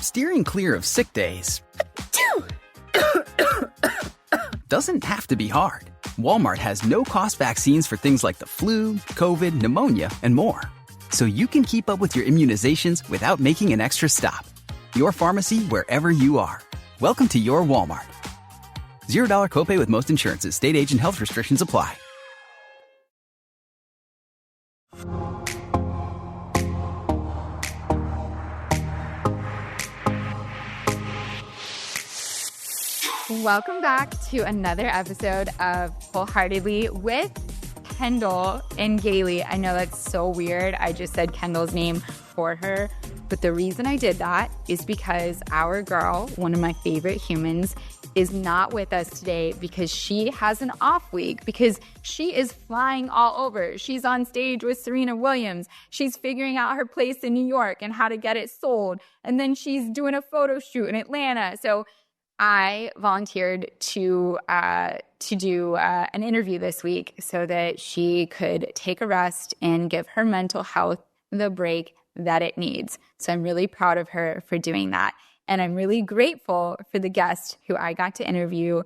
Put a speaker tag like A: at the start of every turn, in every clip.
A: Steering clear of sick days doesn't have to be hard. Walmart has no-cost vaccines for things like the flu, COVID, pneumonia, and more. So you can keep up with your immunizations without making an extra stop. Your pharmacy wherever you are. Welcome to your Walmart. $0 copay with most insurances. State agent health restrictions apply.
B: Welcome back to another episode of Wholeheartedly with Kendall and Galey. I know that's so weird. I just said Kendall's name for her. But the reason I did that is because our girl, one of my favorite humans, is not with us today because she has an off week, because she is flying all over. She's on stage with Serena Williams. She's figuring out her place in New York and how to get it sold. And then she's doing a photo shoot in Atlanta. So I volunteered to do an interview this week so that she could take a rest and give her mental health the break that it needs. So I'm really proud of her for doing that. And I'm really grateful for the guest who I got to interview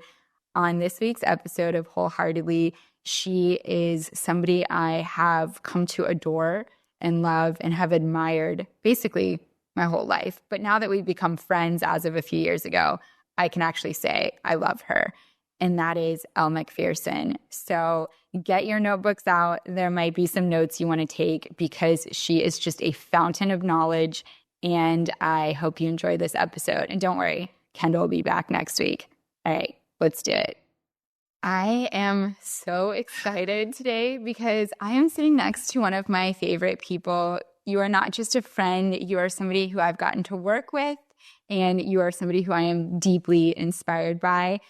B: on this week's episode of Wholeheartedly. She is somebody I have come to adore and love and have admired basically my whole life. But now that we've become friends as of a few years ago, I can actually say I love her, and that is Elle Macpherson. So get your notebooks out. There might be some notes you want to take because she is just a fountain of knowledge, and I hope you enjoy this episode. And don't worry, Kendall will be back next week. All right, let's do it. I am so excited today because I am sitting next to one of my favorite people. You are not just a friend, you are somebody who I've gotten to work with, and you are somebody who I am deeply inspired by.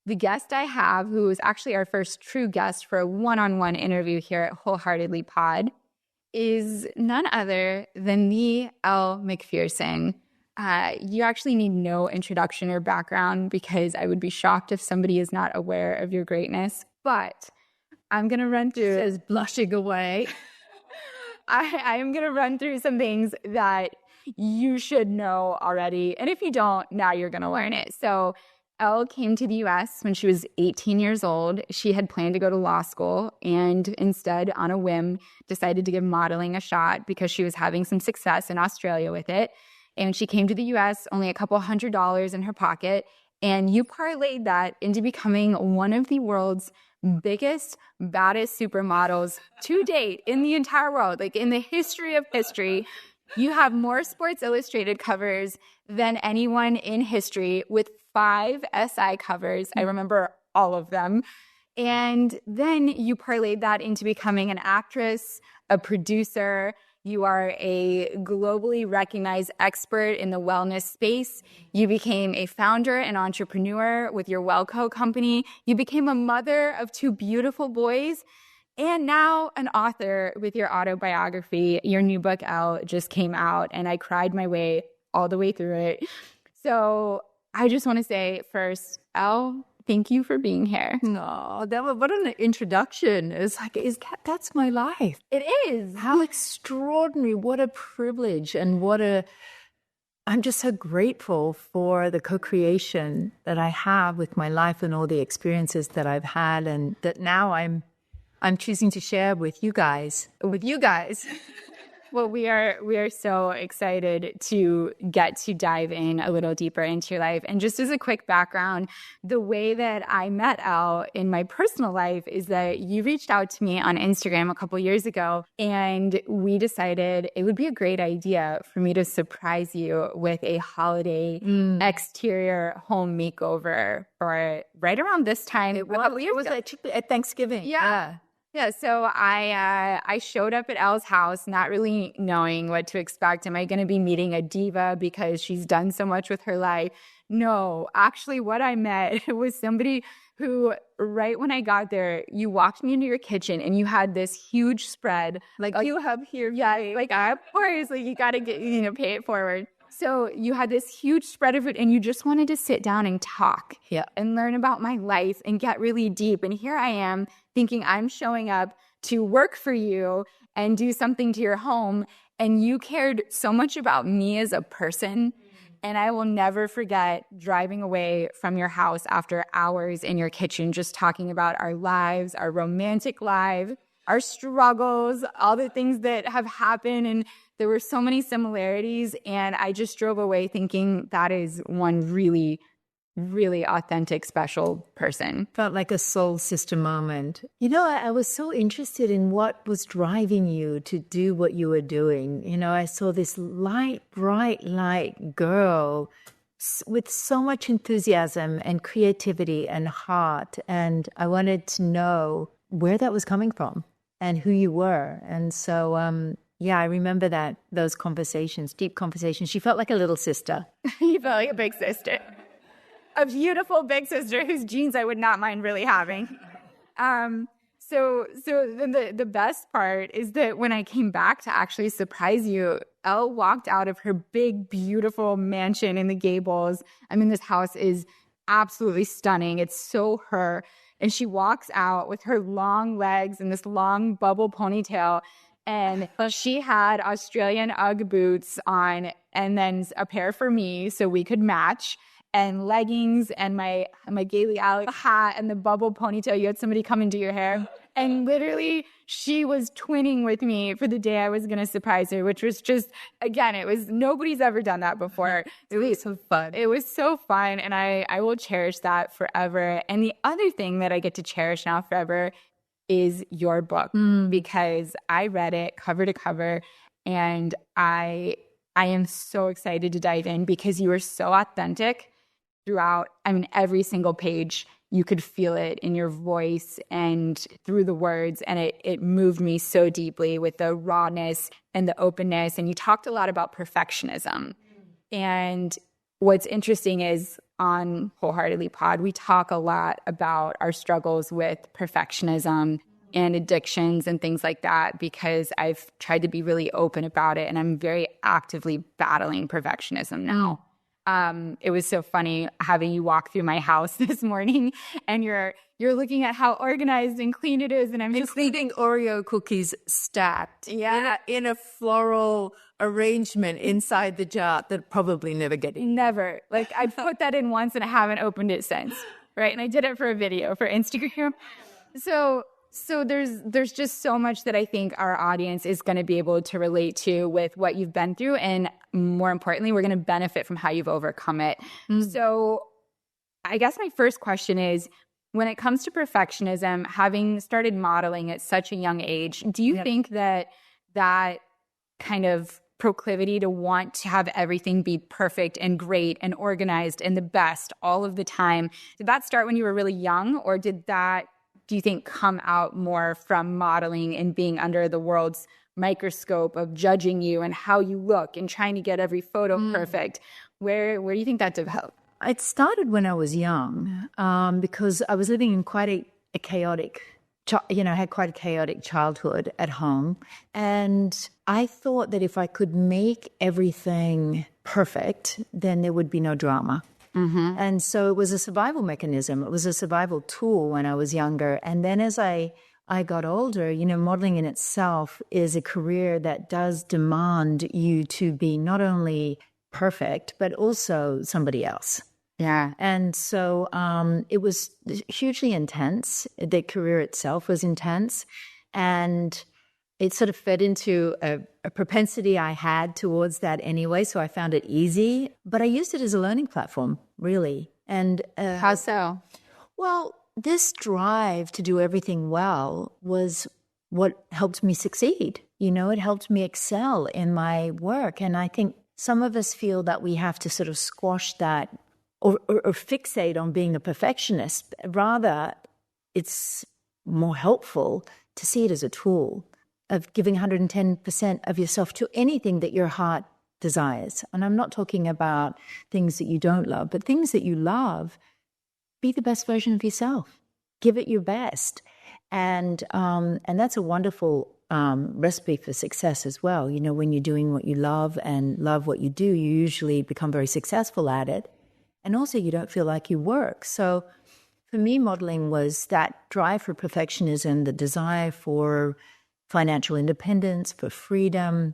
B: The guest I have, who is actually our first true guest for a one-on-one interview here at Wholeheartedly Pod, is none other than the Elle Macpherson. You actually need no introduction or background because I would be shocked if somebody is not aware of your greatness. But I'm going to run through...
C: Says blushing away.
B: I am going to run through some things that you should know already. And if you don't, now you're going to learn it. So Elle came to the U.S. when she was 18 years old. She had planned to go to law school and instead, on a whim, decided to give modeling a shot because she was having some success in Australia with it. And she came to the U.S. only a couple $100 in her pocket. And you parlayed that into becoming one of the world's biggest, baddest supermodels to date in the entire world, like in the history of history. You have more Sports Illustrated covers than anyone in history with 5 SI covers. I remember all of them. And then you parlayed that into becoming an actress, a producer. You are a globally recognized expert in the wellness space. You became a founder and entrepreneur with your WelleCo company. You became a mother of 2 beautiful boys. And now an author with your autobiography. Your new book, Elle, just came out, and I cried my way all the way through it. So I just want to say first, Elle, thank you for being here.
C: No, what an introduction. It's like, that's my life.
B: It is.
C: How extraordinary. What a privilege. And I'm just so grateful for the co-creation that I have with my life and all the experiences that I've had, and that now I'm choosing to share with you guys.
B: Well, we are so excited to get to dive in a little deeper into your life. And just as a quick background, the way that I met Elle in my personal life is that you reached out to me on Instagram a couple years ago, and we decided it would be a great idea for me to surprise you with a holiday exterior home makeover for right around this time.
C: It was at Thanksgiving.
B: Yeah, so I showed up at Elle's house not really knowing what to expect. Am I going to be meeting a diva because she's done so much with her life? No, actually what I met was somebody who, right when I got there, you walked me into your kitchen and you had this huge spread.
C: Like you have here.
B: Yeah, like of course, like you got to get, pay it forward. So you had this huge spread of it and you just wanted to sit down and talk and learn about my life and get really deep. And here I am thinking I'm showing up to work for you and do something to your home. And you cared so much about me as a person. And I will never forget driving away from your house after hours in your kitchen, just talking about our lives, our romantic life, our struggles, all the things that have happened. And there were so many similarities. And I just drove away thinking that is one really, really authentic, special person.
C: Felt like a soul sister moment. You know, I was so interested in what was driving you to do what you were doing. You know, I saw this light, bright light girl with so much enthusiasm and creativity and heart. And I wanted to know where that was coming from and who you were. And so, I remember those conversations, deep conversations. She felt like a little sister.
B: You felt like a big sister. A beautiful big sister whose genes I would not mind really having. So the best part is that when I came back to actually surprise you, Elle walked out of her big, beautiful mansion in the Gables. I mean, this house is absolutely stunning. It's so her. And she walks out with her long legs and this long bubble ponytail. And she had Australian Ugg boots on and then a pair for me so we could match, and leggings and my Galey hat and the bubble ponytail. You had somebody come and do your hair. And literally she was twinning with me for the day I was going to surprise her, which was just, again, nobody's ever done that before.
C: It was so fun.
B: It was so fun. And I will cherish that forever. And the other thing that I get to cherish now forever is your book, because I read it cover to cover, and I am so excited to dive in because you are so authentic throughout. I mean, every single page, you could feel it in your voice and through the words, and it moved me so deeply with the rawness and the openness. And you talked a lot about perfectionism. And what's interesting is on Wholeheartedly Pod, we talk a lot about our struggles with perfectionism and addictions and things like that, because I've tried to be really open about it, and I'm very actively battling perfectionism now. It was so funny having you walk through my house this morning, and you're looking at how organized and clean it is, and I'm just
C: including Oreo cookies stacked in a floral arrangement inside the jar that probably never get in.
B: Never. Like, I put that in once and I haven't opened it since, right? And I did it for a video for Instagram. So there's just so much that I think our audience is going to be able to relate to with what you've been through, and more importantly, we're going to benefit from how you've overcome it. So I guess my first question is, when it comes to perfectionism, having started modeling at such a young age, do you think that kind of proclivity to want to have everything be perfect and great and organized and the best all of the time, did that start when you were really young, or did that, do you think, come out more from modeling and being under the world's microscope of judging you and how you look and trying to get every photo perfect? Where do you think that developed?
C: It started when I was young, because I was living in quite a chaotic, had quite a chaotic childhood at home. And I thought that if I could make everything perfect, then there would be no drama. And so it was a survival mechanism. It was a survival tool when I was younger. And then as I got older, modeling in itself is a career that does demand you to be not only perfect, but also somebody else.
B: Yeah.
C: And so it was hugely intense. The career itself was intense. And it sort of fed into a propensity I had towards that anyway, so I found it easy. But I used it as a learning platform, really. And
B: how so?
C: Well, this drive to do everything well was what helped me succeed. It helped me excel in my work. And I think some of us feel that we have to sort of squash that or fixate on being a perfectionist. Rather, it's more helpful to see it as a tool of giving 110% of yourself to anything that your heart desires. And I'm not talking about things that you don't love, but things that you love. Be the best version of yourself. Give it your best. And that's a wonderful recipe for success as well. You know, when you're doing what you love and love what you do, you usually become very successful at it. And also you don't feel like you work. So for me, modeling was that drive for perfectionism, the desire for financial independence, for freedom.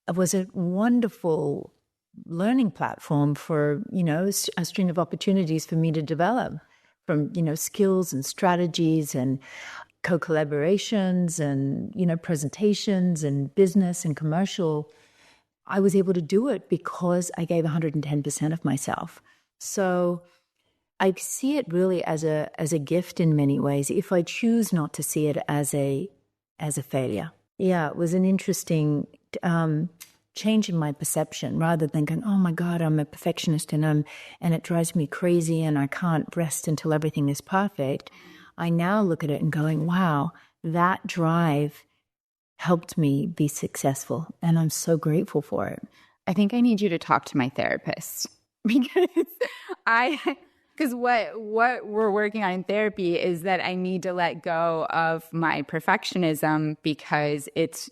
C: It was a wonderful learning platform for, you know, a string of opportunities for me to develop from, you know, skills and strategies and co-collaborations and, you know, presentations and business and commercial. I was able to do it because I gave 110% of myself. So I see it really as a gift in many ways, if I choose not to see it as a failure. Yeah, it was an interesting change in my perception, rather than going, oh my God, I'm a perfectionist and it drives me crazy and I can't rest until everything is perfect. I now look at it and going, wow, that drive helped me be successful, and I'm so grateful for it.
B: I think I need you to talk to my therapist because what we're working on in therapy is that I need to let go of my perfectionism because it's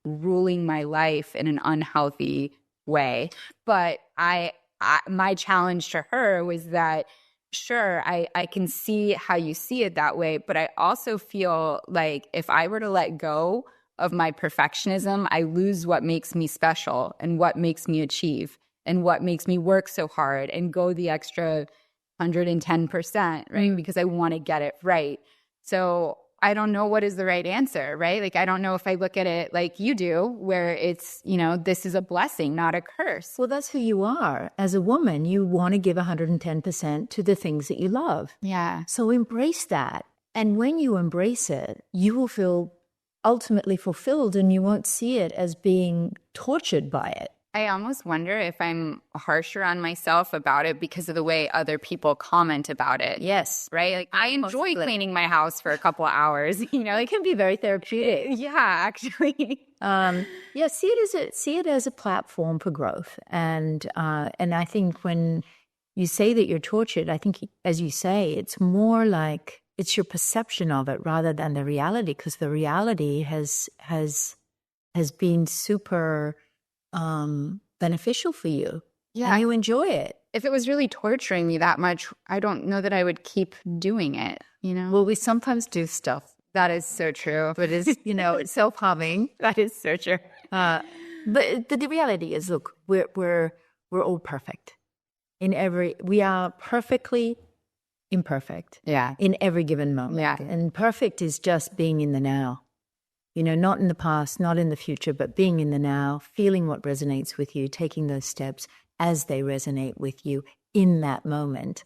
B: ruling my life in an unhealthy way. But my challenge to her was that, sure, I can see how you see it that way, but I also feel like if I were to let go of my perfectionism, I lose what makes me special and what makes me achieve and what makes me work so hard and go the extra 110%, right? Because I want to get it right. So I don't know what is the right answer, right? Like, I don't know if I look at it like you do, where it's, you know, this is a blessing, not a curse.
C: Well, that's who you are. As a woman, you want to give 110% to the things that you love.
B: Yeah.
C: So embrace that. And when you embrace it, you will feel ultimately fulfilled and you won't see it as being tortured by it.
B: I almost wonder if I'm harsher on myself about it because of the way other people comment about it.
C: Yes.
B: Right? Like, I enjoy cleaning my house for a couple of hours. You know,
C: it can be very therapeutic.
B: Yeah, actually.
C: Yeah, see it as a platform for growth. And I think when you say that you're tortured, I think, as you say, it's more like it's your perception of it rather than the reality, because the reality has been super beneficial for you.
B: Yeah.
C: And you enjoy it.
B: If it was really torturing me that much, I don't know that I would keep doing it, you know?
C: Well, we sometimes do stuff
B: that is so true.
C: but is, you know, self-harming.
B: That is so true.
C: But the reality is, look, we're all perfect. We are perfectly imperfect.
B: Yeah.
C: In every given moment.
B: Yeah.
C: And perfect is just being in the now. You know, not in the past, not in the future, but being in the now, feeling what resonates with you, taking those steps as they resonate with you in that moment.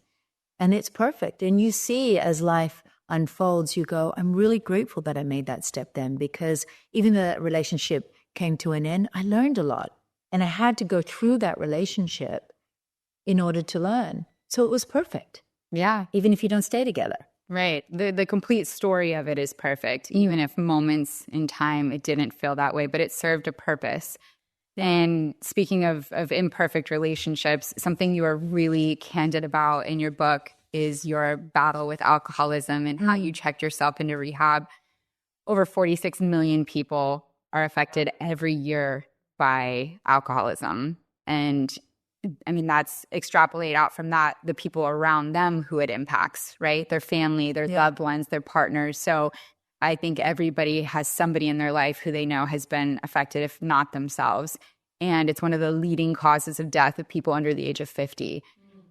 C: And it's perfect. And you see, as life unfolds, you go, I'm really grateful that I made that step then, because even though that relationship came to an end, I learned a lot. And I had to go through that relationship in order to learn. So it was perfect.
B: Yeah.
C: Even if you don't stay together.
B: Right. The complete story of it is perfect, even if moments in time it didn't feel that way, but it served a purpose. And speaking of imperfect relationships, something you are really candid about in your book is your battle with alcoholism and how you checked yourself into rehab. Over 46 million people are affected every year by alcoholism. And I mean, that's extrapolate out from that, the people around them who it impacts, right? Their family, their loved ones, their partners. So I think everybody has somebody in their life who they know has been affected, if not themselves. And it's one of the leading causes of death of people under the age of 50.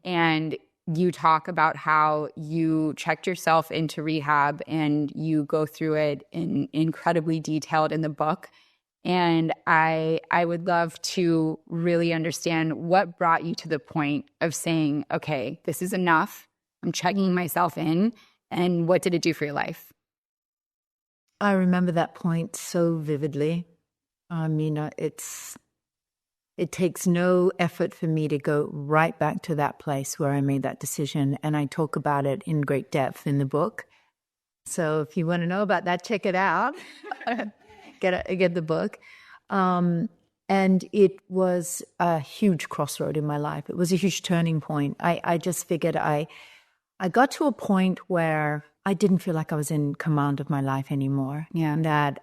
B: And you talk about how you checked yourself into rehab and you go through it incredibly detailed in the book. And I would love to really understand what brought you to the point of saying, okay, this is enough. I'm checking myself in. And what did it do for your life?
C: I remember that point so vividly. I mean, it takes no effort for me to go right back to that place where I made that decision. And I talk about it in great depth in the book. So if you want to know about that, check it out. Get the book. And it was a huge crossroad in my life. It was a huge turning point. I just figured I got to a point where I didn't feel like I was in command of my life anymore.
B: Yeah.
C: And that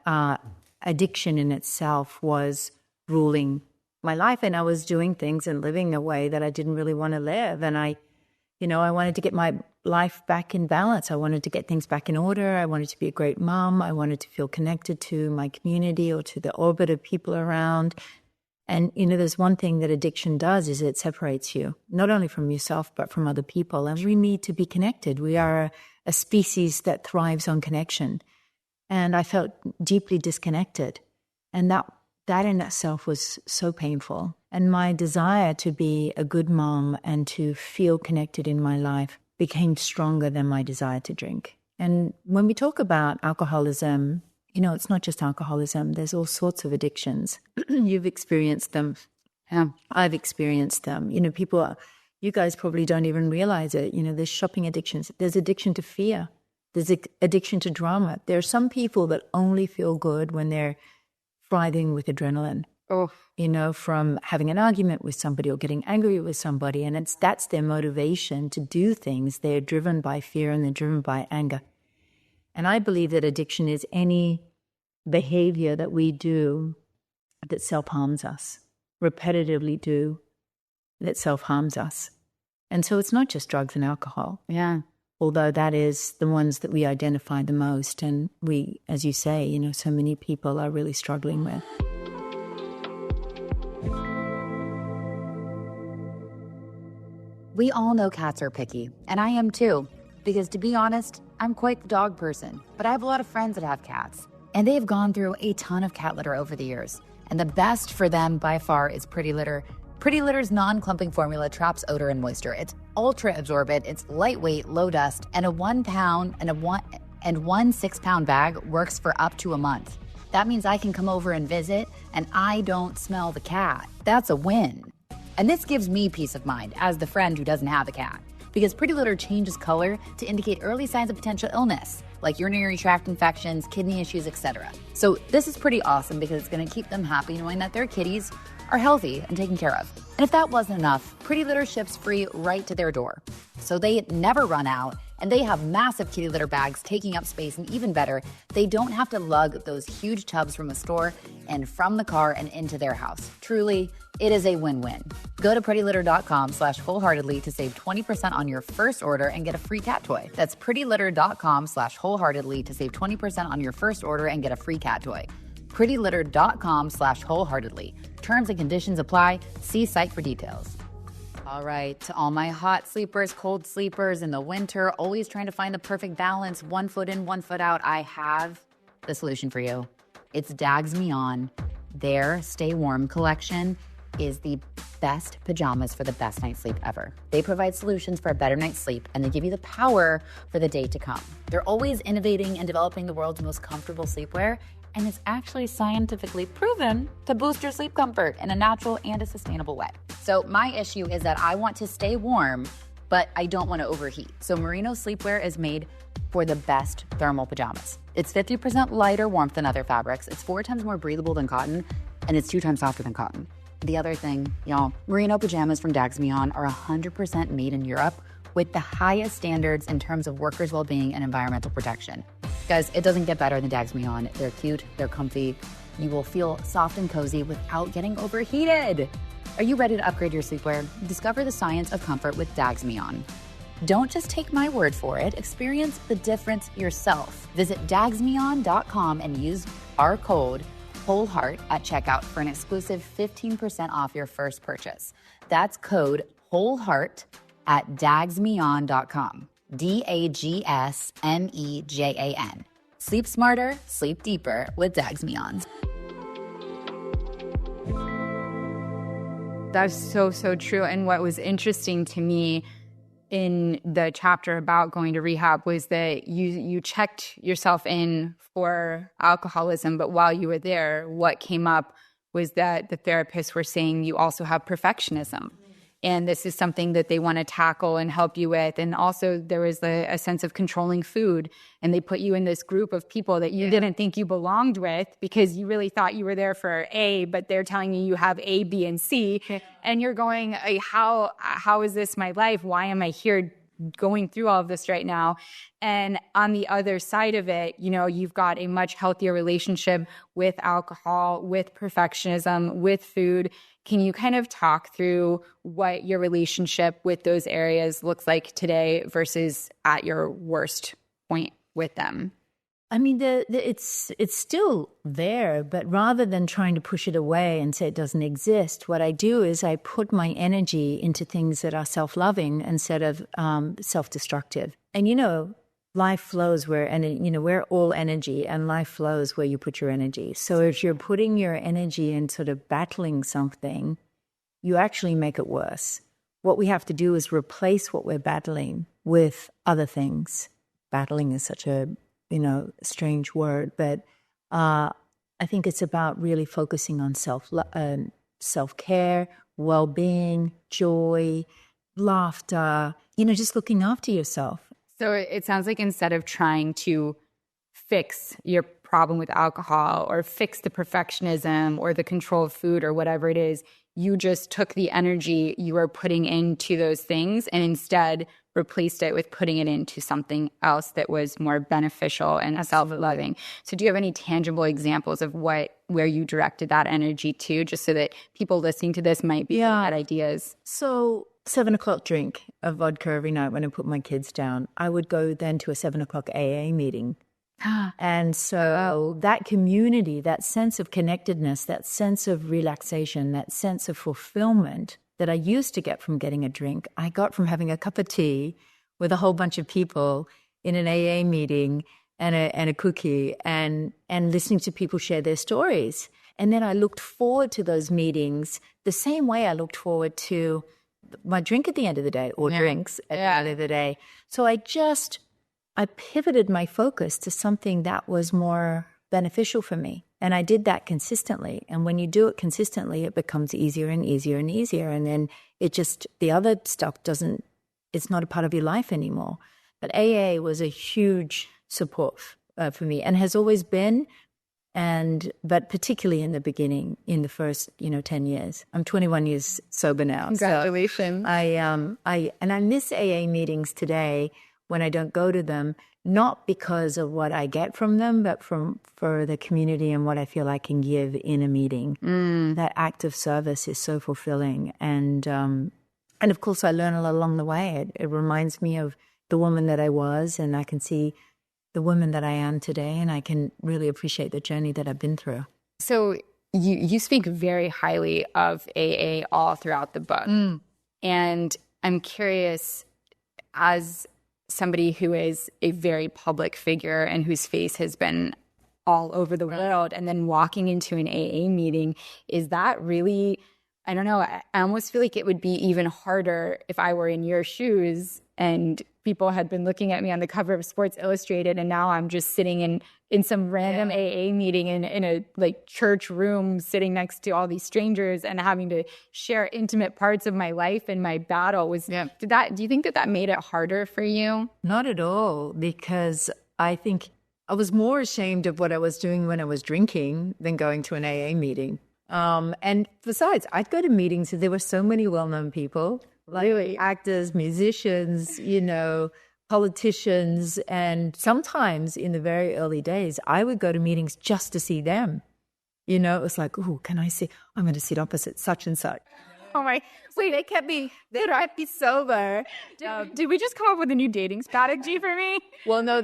C: addiction in itself was ruling my life. And I was doing things and living a way that I didn't really want to live. And I wanted to get my life back in balance. I wanted to get things back in order. I wanted to be a great mom. I wanted to feel connected to my community or to the orbit of people around. And, there's one thing that addiction does is it separates you, not only from yourself, but from other people. And we need to be connected. We are a species that thrives on connection. And I felt deeply disconnected. And that in itself was so painful. And my desire to be a good mom and to feel connected in my life became stronger than my desire to drink. And when we talk about alcoholism, it's not just alcoholism. There's all sorts of addictions. You've experienced them.
B: Yeah.
C: I've experienced them. You guys probably don't even realize it. There's shopping addictions. There's addiction to fear. There's addiction to drama. There are some people that only feel good when they're thriving with adrenaline.
B: Oh.
C: From having an argument with somebody or getting angry with somebody. And that's their motivation to do things. They're driven by fear and they're driven by anger. And I believe that addiction is any behavior that we do that self-harms us, repetitively do that self-harms us. And so it's not just drugs and alcohol.
B: Yeah.
C: Although that is the ones that we identify the most. And we, as you say, so many people are really struggling with.
D: We all know cats are picky, and I am too. Because to be honest, I'm quite the dog person, but I have a lot of friends that have cats, and they have gone through a ton of cat litter over the years. And the best for them by far is Pretty Litter. Pretty Litter's non-clumping formula traps odor and moisture. It's ultra absorbent, it's lightweight, low dust, and a 1 pound and one 6-pound bag works for up to a month. That means I can come over and visit, and I don't smell the cat. That's a win. And this gives me peace of mind as the friend who doesn't have a cat. Because Pretty Litter changes color to indicate early signs of potential illness, like urinary tract infections, kidney issues, etc. So this is pretty awesome because it's going to keep them happy knowing that their kitties are healthy and taken care of. And if that wasn't enough, Pretty Litter ships free right to their door. So they never run out, and they have massive kitty litter bags taking up space, and even better, they don't have to lug those huge tubs from a store and from the car and into their house. Truly, it is a win-win. Go to prettylitter.com/wholeheartedly to save 20% on your first order and get a free cat toy. That's prettylitter.com/wholeheartedly to save 20% on your first order and get a free cat toy. prettylitter.com/wholeheartedly. Terms and conditions apply. See site for details. All right, to all my hot sleepers, cold sleepers in the winter, always trying to find the perfect balance, 1 foot in, 1 foot out, I have the solution for you. It's Dags Me On. Their Stay Warm collection is the best pajamas for the best night's sleep ever. They provide solutions for a better night's sleep, and they give you the power for the day to come. They're always innovating and developing the world's most comfortable sleepwear, and it's actually scientifically proven to boost your sleep comfort in a natural and a sustainable way. So my issue is that I want to stay warm, but I don't want to overheat. So Merino sleepwear is made for the best thermal pajamas. It's 50% lighter warmth than other fabrics. It's 4 times more breathable than cotton, and it's 2 times softer than cotton. The other thing, y'all, Merino pajamas from Dags Me On are 100% made in Europe with the highest standards in terms of workers' well-being and environmental protection. Guys, it doesn't get better than Dags Me On. They're cute, they're comfy. You will feel soft and cozy without getting overheated. Are you ready to upgrade your sleepwear? Discover the science of comfort with Dags Me On. Don't just take my word for it. Experience the difference yourself. Visit dagsmeon.com and use our code WHOLEHEART at checkout for an exclusive 15% off your first purchase. That's code WHOLEHEART at dagsmeon.com. DAGSMEJAN. Sleep smarter, sleep deeper with Dags Me On.
B: That's so, so true. And what was interesting to me in the chapter about going to rehab was that you checked yourself in for alcoholism, but while you were there, what came up was that the therapists were saying you also have perfectionism. And this is something that they want to tackle and help you with. And also there was a sense of controlling food. And they put you in this group of people that you didn't think you belonged with because you really thought you were there for A, but they're telling you have A, B, and C. And you're going, how is this my life? Why am I here going through all of this right now. And on the other side of it, you know, you've got a much healthier relationship with alcohol, with perfectionism, with food. Can you kind of talk through what your relationship with those areas looks like today versus at your worst point with them?
C: I mean, it's still there, but rather than trying to push it away and say it doesn't exist, what I do is I put my energy into things that are self-loving instead of self-destructive. And, you know, life flows where, and you know, we're all energy, and life flows where you put your energy. So if you're putting your energy in sort of battling something, you actually make it worse. What we have to do is replace what we're battling with other things. Battling is such a, you know, strange word, but I think it's about really focusing on self-care, well-being, joy, laughter, you know, just looking after yourself.
B: So it sounds like instead of trying to fix your problem with alcohol or fix the perfectionism or the control of food or whatever it is, you just took the energy you were putting into those things and instead replaced it with putting it into something else that was more beneficial and self-loving. So do you have any tangible examples of where you directed that energy to, just so that people listening to this might be at ideas?
C: So 7:00 drink of vodka every night when I put my kids down. I would go then to a 7:00 AA meeting. And so that community, that sense of connectedness, that sense of relaxation, that sense of fulfillment that I used to get from getting a drink, I got from having a cup of tea with a whole bunch of people in an AA meeting and a cookie and listening to people share their stories. And then I looked forward to those meetings the same way I looked forward to my drink at the end of the day, or drinks at the end of the day. So I pivoted my focus to something that was more beneficial for me. And I did that consistently. And when you do it consistently, it becomes easier and easier and easier. And then the other stuff it's not a part of your life anymore. But AA was a huge support for me and has always been. But particularly in the beginning, in the first, 10 years. I'm 21 years sober now.
B: Congratulations.
C: So I miss AA meetings today when I don't go to them, not because of what I get from them, but for the community and what I feel I can give in a meeting. That act of service is so fulfilling. And of course, I learn a lot along the way. It reminds me of the woman that I was, and I can see the woman that I am today, and I can really appreciate the journey that I've been through.
B: So you speak very highly of AA all throughout the book. And I'm curious, as somebody who is a very public figure and whose face has been all over the world, and then walking into an AA meeting, is that really, I don't know, I almost feel like it would be even harder if I were in your shoes and people had been looking at me on the cover of Sports Illustrated, and now I'm just sitting in some random AA meeting in a like church room, sitting next to all these strangers and having to share intimate parts of my life and my battle. Do you think that made it harder for you?
C: Not at all, because I think I was more ashamed of what I was doing when I was drinking than going to an AA meeting. And besides, I'd go to meetings and there were so many well-known people, like actors, musicians, politicians. And sometimes in the very early days, I would go to meetings just to see them. It was like, oh, can I see? I'm going to sit opposite such and such.
B: Oh my, wait, they kept me sober. Did we just come up with a new dating strategy for me?
C: Well, no,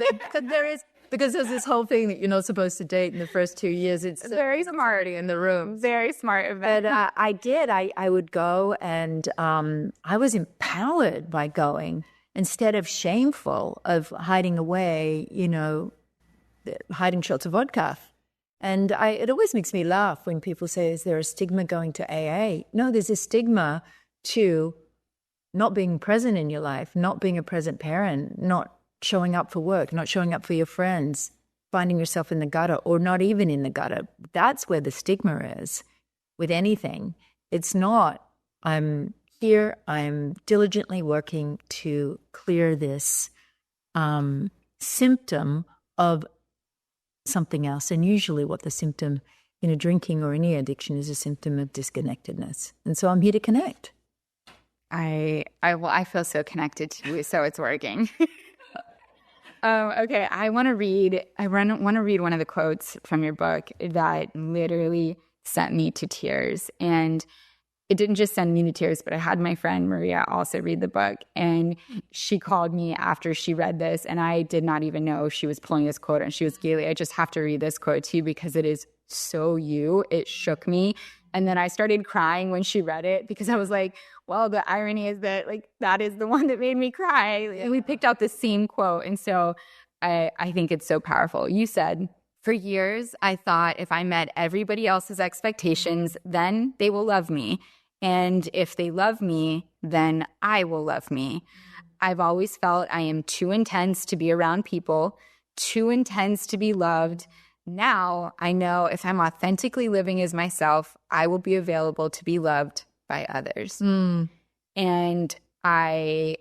C: because there's this whole thing that you're not supposed to date in the first 2 years. It's
B: very smart
C: in the room.
B: Very smart.
C: But I did. I would go, and I was empowered by going instead of shameful of hiding away, hiding shots of vodka. And it always makes me laugh when people say, is there a stigma going to AA? No, there's a stigma to not being present in your life, not being a present parent, not showing up for work, not showing up for your friends, finding yourself in the gutter or not even in the gutter. That's where the stigma is with anything. It's not, I'm here, I'm diligently working to clear this symptom of something else. And usually what the symptom in a drinking or any addiction is a symptom of disconnectedness. And so I'm here to connect.
B: I feel so connected to you, so it's working. Okay, I want to read one of the quotes from your book that literally sent me to tears. And it didn't just send me to tears, but I had my friend Maria also read the book, and she called me after she read this, and I did not even know she was pulling this quote, and she was, Galey, I just have to read this quote to you because it is so you. It shook me. And then I started crying when she read it because I was like, well, the irony is that like that is the one that made me cry. And we picked out the same quote. And so I think it's so powerful. You said, for years, I thought if I met everybody else's expectations, then they will love me. And if they love me, then I will love me. I've always felt I am too intense to be around people, too intense to be loved. Now I know if I'm authentically living as myself, I will be available to be loved by others. And I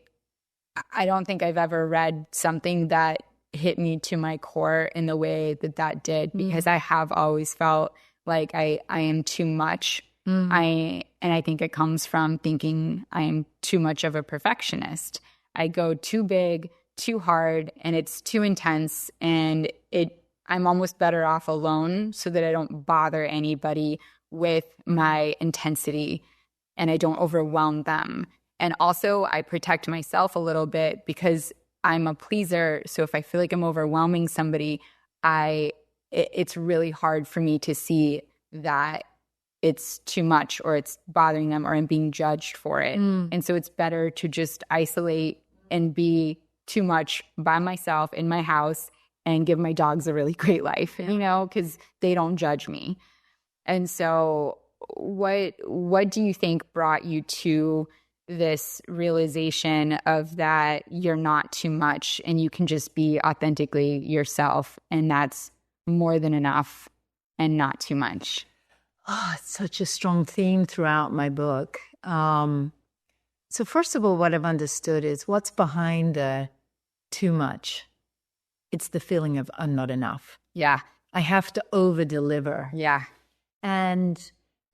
B: don't think I've ever read something that hit me to my core in the way that did, because I have always felt like I am too much. And I think it comes from thinking I am too much of a perfectionist. I go too big, too hard, and it's too intense, and I'm almost better off alone so that I don't bother anybody with my intensity and I don't overwhelm them. And also I protect myself a little bit because I'm a pleaser. So if I feel like I'm overwhelming somebody, it's really hard for me to see that it's too much or it's bothering them or I'm being judged for it. And so it's better to just isolate and be too much by myself in my house and give my dogs a really great life, because they don't judge me. And so what do you think brought you to this realization of that you're not too much and you can just be authentically yourself, and that's more than enough and not too much?
C: Oh, it's such a strong theme throughout my book. So first of all, what I've understood is what's behind the too much. It's the feeling of I'm not enough.
B: Yeah.
C: I have to over-deliver.
B: Yeah.
C: And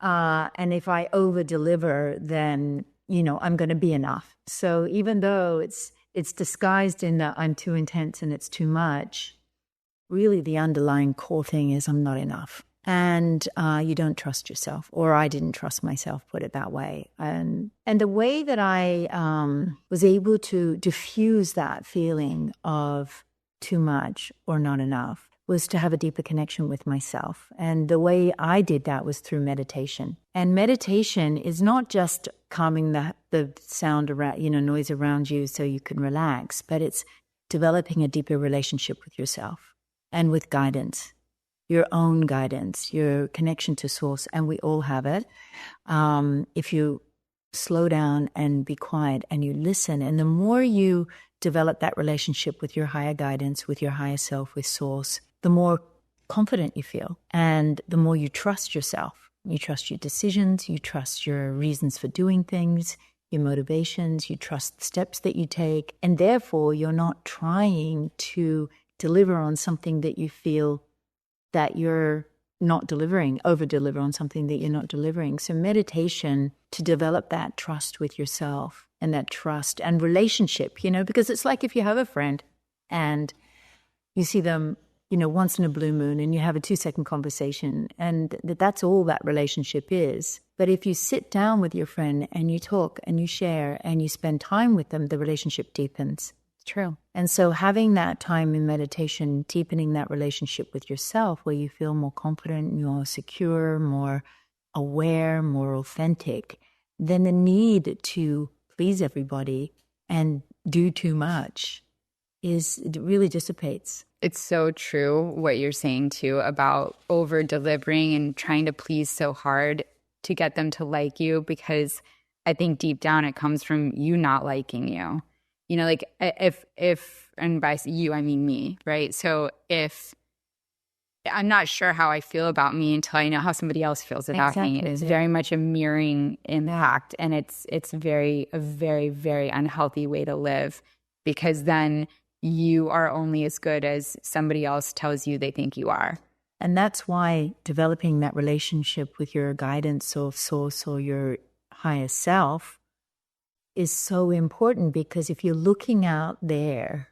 C: if I over-deliver, then, I'm going to be enough. So even though it's disguised in that I'm too intense and it's too much, really the underlying core thing is I'm not enough. And you don't trust yourself, or I didn't trust myself, put it that way. And the way that I was able to diffuse that feeling of too much or not enough was to have a deeper connection with myself. And the way I did that was through meditation. And meditation is not just calming the sound around, noise around you so you can relax, but it's developing a deeper relationship with yourself and with guidance. Your own guidance, your connection to source, and we all have it. If you slow down and be quiet and you listen, and the more you develop that relationship with your higher guidance, with your higher self, with source, the more confident you feel, and the more you trust yourself. You trust your decisions, you trust your reasons for doing things, your motivations, you trust the steps that you take, and therefore you're not trying to deliver on something that you feel that you're not delivering, over-deliver on something that you're not delivering. So meditation, to develop that trust with yourself and that trust and relationship, because it's like if you have a friend and you see them, once in a blue moon, and you have a 2-second conversation, and that's all that relationship is. But if you sit down with your friend and you talk and you share and you spend time with them, the relationship deepens.
B: True.
C: And so having that time in meditation, deepening that relationship with yourself where you feel more confident, more secure, more aware, more authentic, then the need to please everybody and do too much it really dissipates.
B: It's so true what you're saying too about over-delivering and trying to please so hard to get them to like you, because I think deep down it comes from you not liking you. Like if, and by you, I mean me, right? So if I'm not sure how I feel about me until I know how somebody else feels about me. It is very much a mirroring impact. And it's a very, very unhealthy way to live, because then you are only as good as somebody else tells you they think you are.
C: And that's why developing that relationship with your guidance or source or your higher self is so important, because if you're looking out there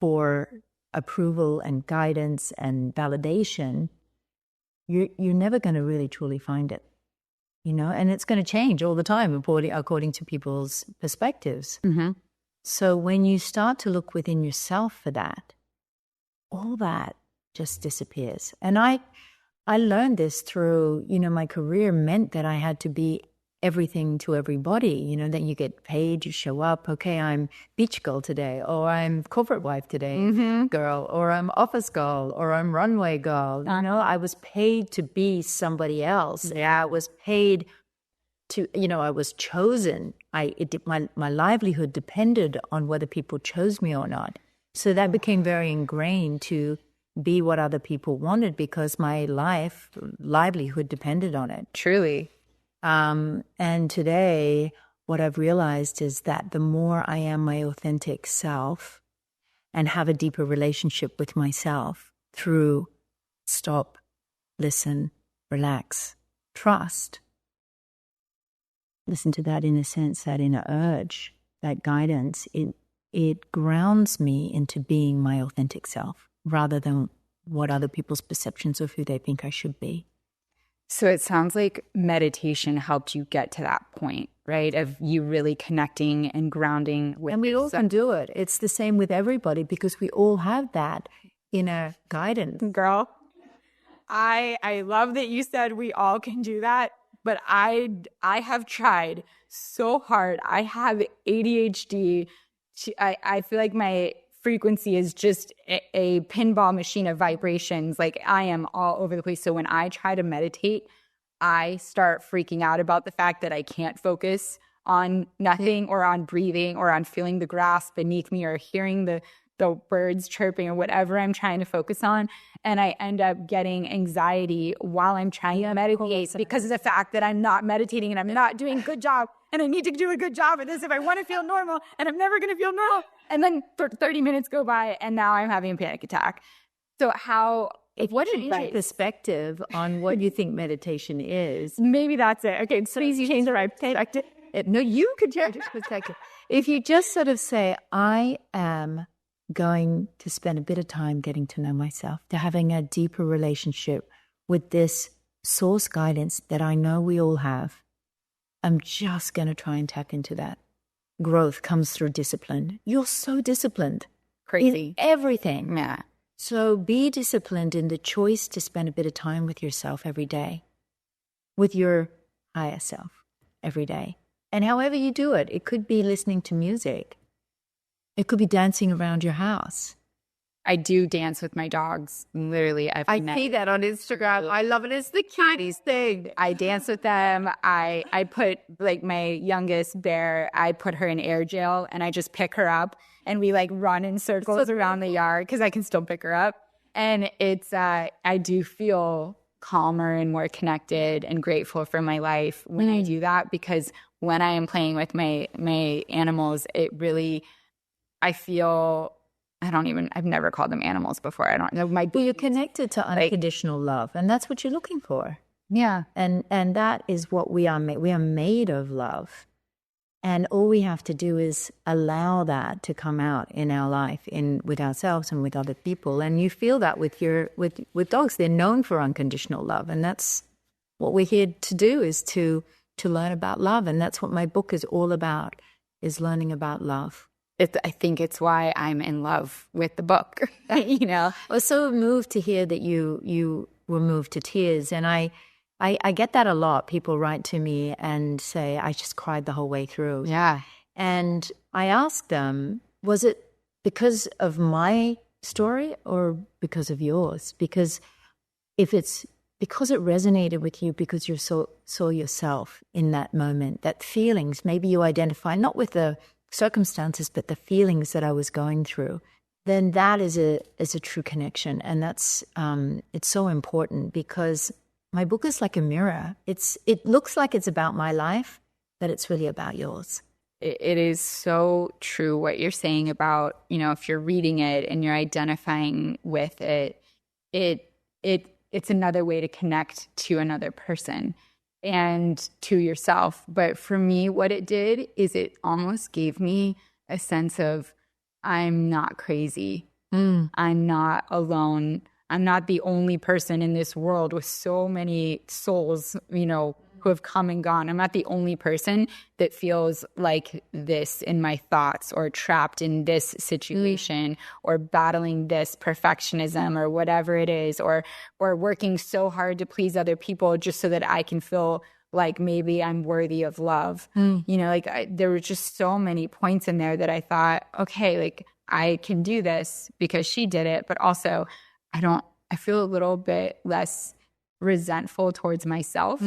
C: for approval and guidance and validation, you're never going to really truly find it, and it's going to change all the time according to people's perspectives.
B: Mm-hmm.
C: So when you start to look within yourself for that, all that just disappears. And I learned this through, my career meant that I had to be everything to everybody, that you get paid, you show up, okay, I'm beach girl today, or I'm corporate wife today, girl, or I'm office girl, or I'm runway girl. I was paid to be somebody else. Yeah, I was paid to, I was chosen. My livelihood depended on whether people chose me or not. So that became very ingrained to be what other people wanted, because my livelihood depended on it.
B: Truly.
C: And today, what I've realized is that the more I am my authentic self and have a deeper relationship with myself through stop, listen, relax, trust, listen to that inner sense, that inner urge, that guidance, it grounds me into being my authentic self rather than what other people's perceptions of who they think I should be.
B: So it sounds like meditation helped you get to that point, right? Of you really connecting and grounding with.
C: And we all can do it. It's the same with everybody, because we all have that inner guidance.
B: Girl, I love that you said we all can do that, but I have tried so hard. I have ADHD. I feel like my frequency is just a pinball machine of vibrations. Like, I am all over the place. So when I try to meditate, I start freaking out about the fact that I can't focus on nothing, or on breathing, or on feeling the grass beneath me, or hearing the birds chirping, or whatever I'm trying to focus on. And I end up getting anxiety while I'm trying to meditate, because of the fact that I'm not meditating and I'm not doing a good job. And I need to do a good job at this if I want to feel normal, and I'm never going to feel normal. And then 30 minutes go by, and now I'm having a panic attack. So what is your
C: perspective on what you think meditation is?
B: Maybe that's it. Okay, so please change the right perspective.
C: No, you could change your perspective. If you just sort of say, I am going to spend a bit of time getting to know myself, to having a deeper relationship with this source guidance that I know we all have, I'm just going to try and tap into that. Growth comes through discipline. You're so disciplined.
B: Crazy.
C: In everything.
B: Yeah.
C: So be disciplined in the choice to spend a bit of time with yourself every day, with your higher self every day. And however you do it, it could be listening to music. It could be dancing around your house.
B: I do dance with my dogs. Literally, I
C: see that on Instagram. I love it. It's the cutest thing.
B: I dance with them. I put, like, my youngest bear, I put her in air jail, and I just pick her up, and we, like, run in circles around the yard, because I can still pick her up. And it's, I do feel calmer and more connected and grateful for my life when I do that, because when I am playing with my animals, it really, I feel... I've never called them animals before. I don't know.
C: Well, you're connected to unconditional love, and that's what you're looking for.
B: Yeah.
C: And that is what we are made. We are made of love. And all we have to do is allow that to come out in our life, with ourselves and with other people. And you feel that with dogs. They're known for unconditional love. And that's what we're here to do, is to learn about love. And that's what my book is all about, is learning about love.
B: I think it's why I'm in love with the book.
C: I was so moved to hear that you were moved to tears. And I get that a lot. People write to me and say, I just cried the whole way through.
B: Yeah.
C: And I ask them, was it because of my story or because of yours? Because if it's because it resonated with you, because you saw yourself in that moment, that feelings, maybe you identify not with the circumstances, but the feelings that I was going through, then that is a true connection. And that's it's so important, because my book is like a mirror. It looks like it's about my life, but it's really about yours.
B: It is so true what you're saying about, if you're reading it and you're identifying with it, it's another way to connect to another person. and to yourself. But for me, what it did is it almost gave me a sense of I'm not crazy. I'm not alone. I'm not the only person in this world with so many souls, who have come and gone. I'm not the only person that feels like this in my thoughts or trapped in this situation or battling this perfectionism or whatever it is, or working so hard to please other people just so that I can feel like maybe I'm worthy of love. There were just so many points in there that I thought, okay, like I can do this because she did it, but also I feel a little bit less resentful towards myself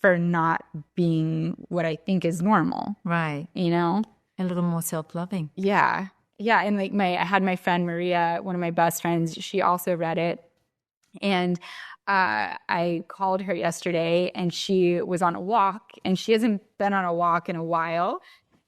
B: for not being what I think is normal.
C: Right.
B: A
C: little more self-loving.
B: Yeah. Yeah. And like I had my friend Maria, one of my best friends, she also read it. And I called her yesterday and she was on a walk and she hasn't been on a walk in a while.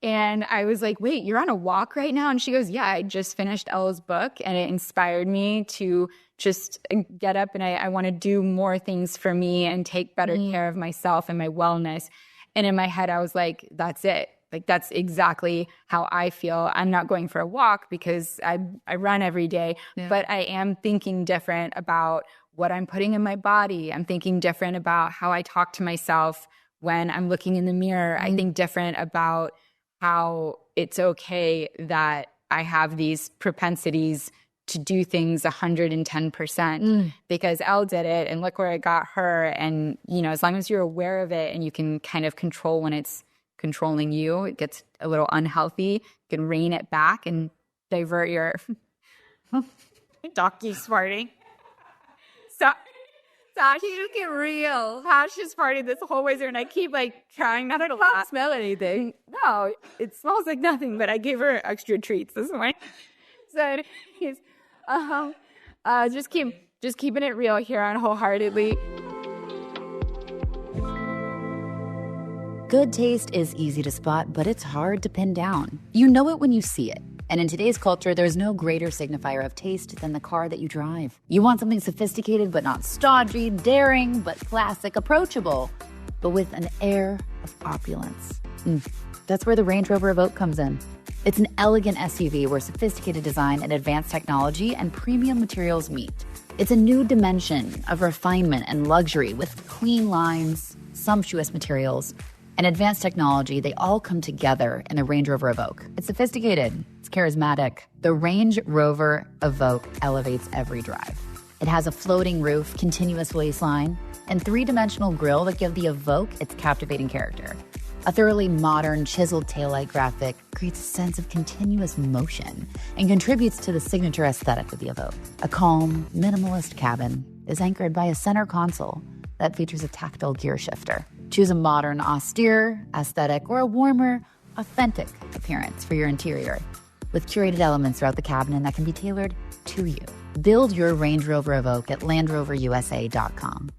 B: And I was like, wait, you're on a walk right now? And she goes, yeah, I just finished Elle's book and it inspired me to just get up and I want to do more things for me and take better care of myself and my wellness. And in my head, I was like, that's it. Like, that's exactly how I feel. I'm not going for a walk because I run every day, but I am thinking different about what I'm putting in my body. I'm thinking different about how I talk to myself when I'm looking in the mirror. I think different about how it's okay that I have these propensities to do things 110% because Elle did it and look where it got her. And, as long as you're aware of it and you can kind of control when it's controlling you, it gets a little unhealthy. You can rein it back and divert your dog keeps farting. Sash, you get real. Hash is farting this whole way through, and I keep trying not to laugh.
C: Smell anything?
B: No, it smells like nothing. But I gave her extra treats this morning. So he's just keeping it real here on Wholeheartedly.
D: Good taste is easy to spot, but it's hard to pin down. You know it when you see it. And in today's culture, there's no greater signifier of taste than the car that you drive. You want something sophisticated, but not stodgy, daring, but classic, approachable, but with an air of opulence. That's where the Range Rover Evoque comes in. It's an elegant SUV where sophisticated design and advanced technology and premium materials meet. It's a new dimension of refinement and luxury with clean lines, sumptuous materials, and advanced technology. They all come together in the Range Rover Evoque. It's sophisticated. It's charismatic. The Range Rover Evoque elevates every drive. It has a floating roof, continuous waistline, and three-dimensional grille that give the Evoque its captivating character. A thoroughly modern, chiseled taillight graphic creates a sense of continuous motion and contributes to the signature aesthetic of the Evoque. A calm, minimalist cabin is anchored by a center console that features a tactile gear shifter. Choose a modern, austere aesthetic or a warmer, authentic appearance for your interior, with curated elements throughout the cabinet that can be tailored to you. Build your Range Rover Evoque at LandRoverUSA.com.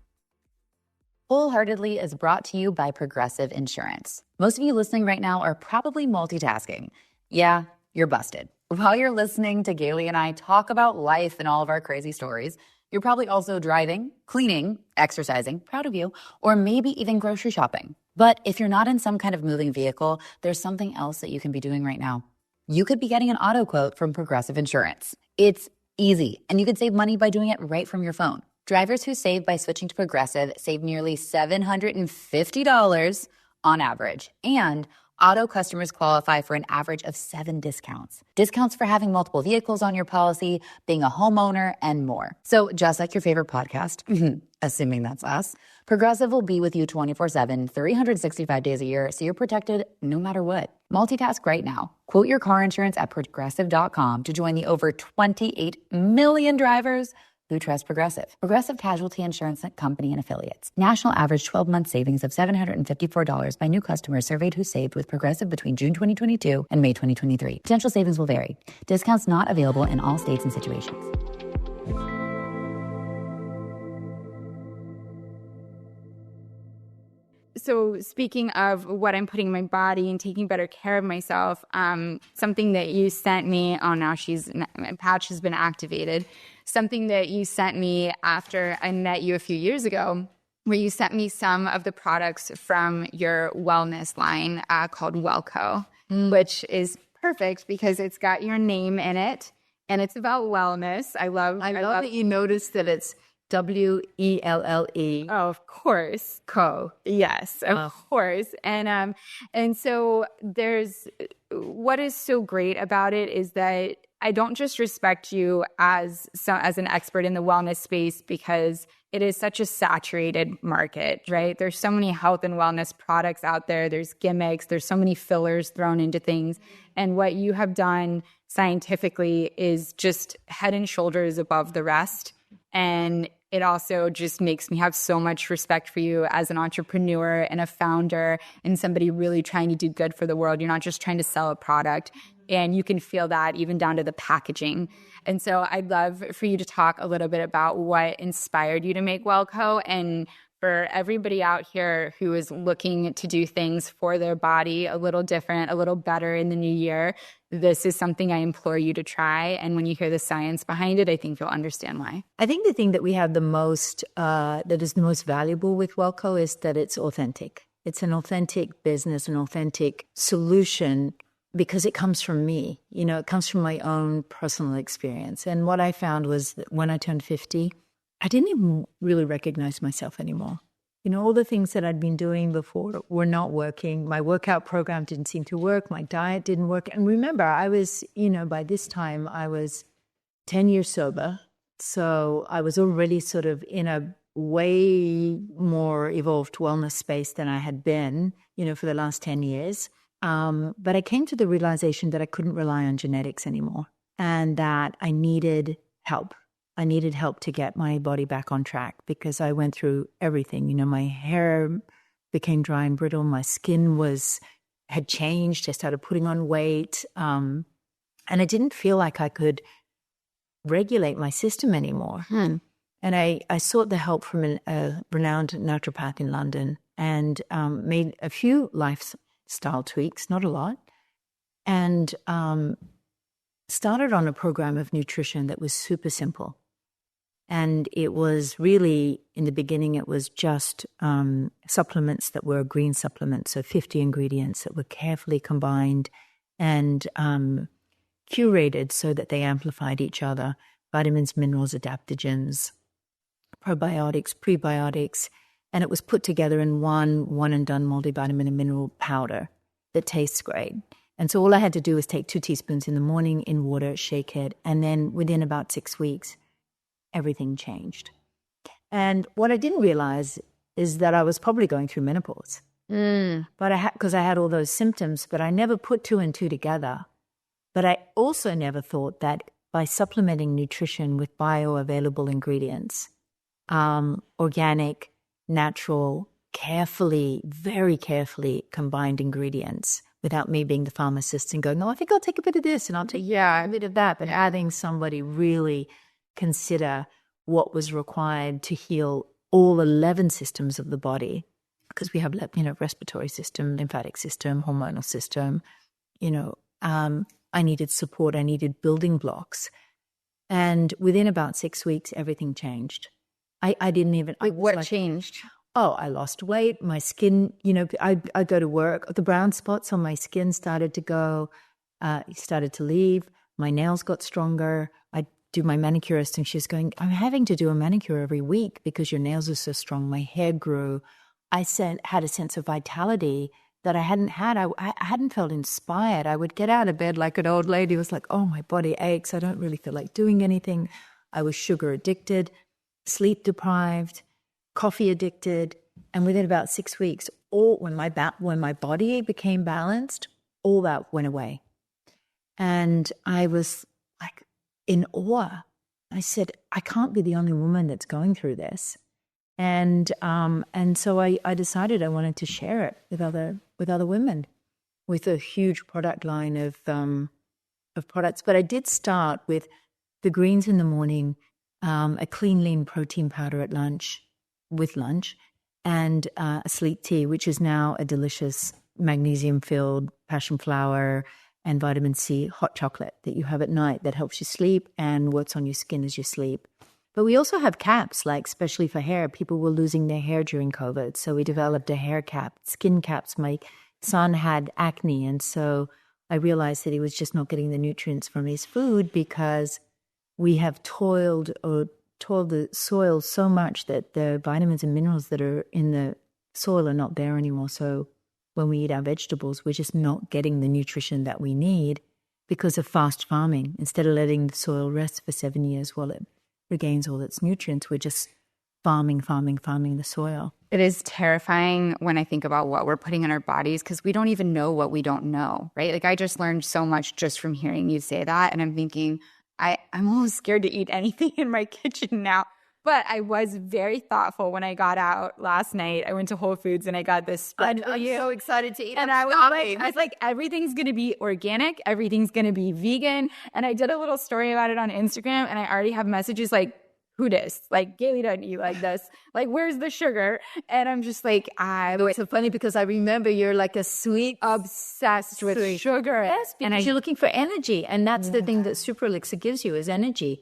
D: Wholeheartedly is brought to you by Progressive Insurance. Most of you listening right now are probably multitasking. Yeah, you're busted. While you're listening to Galey and I talk about life and all of our crazy stories, you're probably also driving, cleaning, exercising, proud of you, or maybe even grocery shopping. But if you're not in some kind of moving vehicle, there's something else that you can be doing right now. You could be getting an auto quote from Progressive Insurance. It's easy, and you could save money by doing it right from your phone. Drivers who save by switching to Progressive save nearly $750 on average, and auto customers qualify for an average of 7 discounts. Discounts for having multiple vehicles on your policy, being a homeowner, and more. So just like your favorite podcast, assuming that's us, Progressive will be with you 24/7, 365 days a year, so you're protected no matter what. Multitask right now. Quote your car insurance at Progressive.com to join the over 28 million drivers who trust Progressive. Progressive Casualty Insurance Company and Affiliates. National average 12-month savings of $754 by new customers surveyed who saved with Progressive between June 2022 and May 2023. Potential savings will vary. Discounts not available in all states and situations.
B: So speaking of what I'm putting in my body and taking better care of myself, something that you sent me, now my patch has been activated. Something that you sent me after I met you a few years ago where you sent me some of the products from your wellness line called WelleCo, which is perfect because it's got your name in it and it's about wellness. I love
C: that you noticed that it's WELLE.
B: Oh, of course.
C: Co.
B: Yes, of course. And so there's what is so great about it is that I don't just respect you as an expert in the wellness space because it is such a saturated market, right? There's so many health and wellness products out there. There's gimmicks. There's so many fillers thrown into things. And what you have done scientifically is just head and shoulders above the rest. And it also just makes me have so much respect for you as an entrepreneur and a founder and somebody really trying to do good for the world. You're not just trying to sell a product. And you can feel that even down to the packaging. And so I'd love for you to talk a little bit about what inspired you to make WelleCo. And for everybody out here who is looking to do things for their body a little different, a little better in the new year, this is something I implore you to try. And when you hear the science behind it, I think you'll understand why.
C: I think the thing that we have the most, that is the most valuable with WelleCo is that it's authentic. It's an authentic business, an authentic solution, because it comes from me. You know, it comes from my own personal experience. And what I found was that when I turned 50, I didn't even really recognize myself anymore. You know, all the things that I'd been doing before were not working. My workout program didn't seem to work. My diet didn't work. And remember, I was, you know, by this time I was 10 years sober. So I was already sort of in a way more evolved wellness space than I had been, you know, for the last 10 years. But I came to the realization that I couldn't rely on genetics anymore and that I needed help. I needed help to get my body back on track because I went through everything. You know, my hair became dry and brittle. My skin had changed. I started putting on weight. And I didn't feel like I could regulate my system anymore. And I sought the help from a renowned naturopath in London and made a few lifestyle tweaks, not a lot, and started on a program of nutrition that was super simple. And it was really, in the beginning, it was just supplements that were green supplements, so 50 ingredients that were carefully combined and curated so that they amplified each other: vitamins, minerals, adaptogens, probiotics, prebiotics. And it was put together in one-and-done multivitamin and mineral powder that tastes great. And so all I had to do was take 2 teaspoons in the morning in water, shake it, and then within about 6 weeks, everything changed. And what I didn't realize is that I was probably going through menopause. But because I had all those symptoms, but I never put 2 and 2 together. But I also never thought that by supplementing nutrition with bioavailable ingredients, organic, natural, very carefully combined ingredients, without me being the pharmacist and going, oh, I think I'll take a bit of this and I'll take a bit of that, but having somebody really consider what was required to heal all 11 systems of the body, because we have, you know, respiratory system, lymphatic system, hormonal system. You know, I needed support. I needed building blocks. And within about 6 weeks, everything changed. I didn't even...
B: What changed?
C: Oh, I lost weight. My skin, you know, I go to work. The brown spots on my skin started to go, started to leave. My nails got stronger. I do my manicurist and she's going, I'm having to do a manicure every week because your nails are so strong. My hair grew. I had a sense of vitality that I hadn't had. I hadn't felt inspired. I would get out of bed like an old lady. It was like, oh, my body aches. I don't really feel like doing anything. I was sugar addicted, sleep deprived, coffee addicted. And within about 6 weeks, when my body became balanced, all that went away. And I was like in awe. I said, I can't be the only woman that's going through this. And so I decided I wanted to share it with other women, with a huge product line of products. But I did start with the greens in the morning, a clean, lean protein powder at lunch, and a sleep tea, which is now a delicious magnesium-filled passion flower and vitamin C hot chocolate that you have at night that helps you sleep and works on your skin as you sleep. But we also have caps, like especially for hair. People were losing their hair during COVID. So we developed a hair cap, skin caps. My son had acne. And so I realized that he was just not getting the nutrients from his food because we have toiled the soil so much that the vitamins and minerals that are in the soil are not there anymore. So when we eat our vegetables, we're just not getting the nutrition that we need because of fast farming. Instead of letting the soil rest for 7 years while it regains all its nutrients, we're just farming the soil.
B: It is terrifying when I think about what we're putting in our bodies because we don't even know what we don't know, right? Like I just learned so much just from hearing you say that. And I'm thinking, I'm almost scared to eat anything in my kitchen now. But I was very thoughtful when I got out last night. I went to Whole Foods and I got this.
C: I'm so excited to eat.
B: And I was like, everything's going to be organic. Everything's going to be vegan. And I did a little story about it on Instagram. And I already have messages like, who dis? Like, Galey doesn't eat like this. Like, where's the sugar? And I'm just like,
C: It's so funny because I remember you're like a sweet,
B: obsessed with sugar.
C: Yes, because you're looking for energy. And that's the thing that Super Elixir gives you is energy.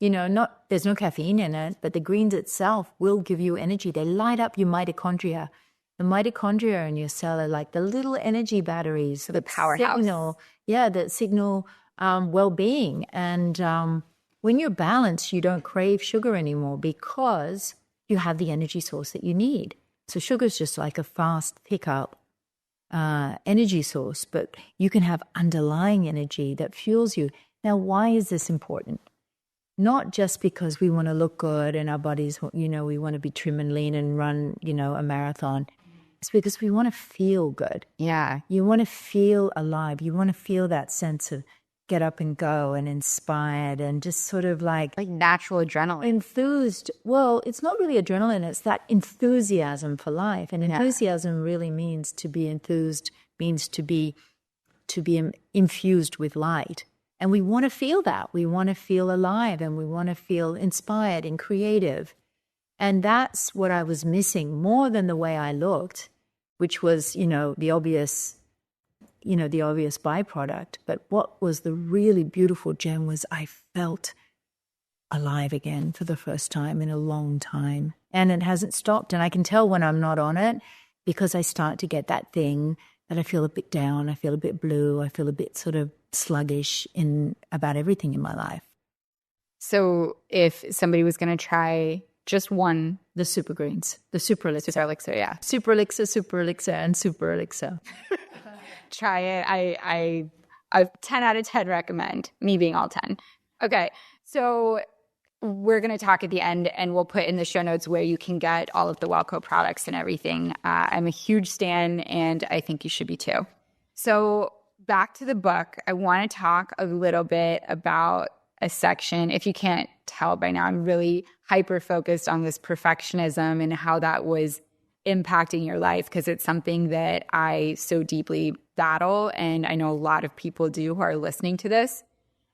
C: You know, there's no caffeine in it, but the greens itself will give you energy. They light up your mitochondria. The mitochondria in your cell are like the little energy batteries.
B: The powerhouse.
C: That signal well-being. And when you're balanced, you don't crave sugar anymore because you have the energy source that you need. So sugar is just like a fast pickup energy source, but you can have underlying energy that fuels you. Now, why is this important? Not just because we want to look good and our bodies, we want to be trim and lean and run, a marathon. It's because we want to feel good.
B: Yeah.
C: You want to feel alive. You want to feel that sense of get up and go and inspired and just sort of like
B: natural adrenaline.
C: Enthused. Well, it's not really adrenaline. It's that enthusiasm for life. And enthusiasm really means to be enthused, means to be infused with light. And we want to feel that. We want to feel alive and we want to feel inspired and creative. And that's what I was missing more than the way I looked, which was, the obvious byproduct. But what was the really beautiful gem was I felt alive again for the first time in a long time. And it hasn't stopped. And I can tell when I'm not on it because I start to get that thing that I feel a bit down, I feel a bit blue, I feel a bit sort of sluggish in about everything in my life.
B: So if somebody was going to try just one,
C: the super greens, the Super Elixir.
B: Super Elixir, yeah.
C: Super Elixir, and Super Elixir.
B: Try it. I 10 out of 10 recommend, me being all 10. Okay, so we're going to talk at the end and we'll put in the show notes where you can get all of the WelleCo products and everything. I'm a huge stan and I think you should be too. So back to the book, I want to talk a little bit about a section. If you can't tell by now, I'm really hyper-focused on this perfectionism and how that was impacting your life because it's something that I so deeply battle and I know a lot of people do who are listening to this.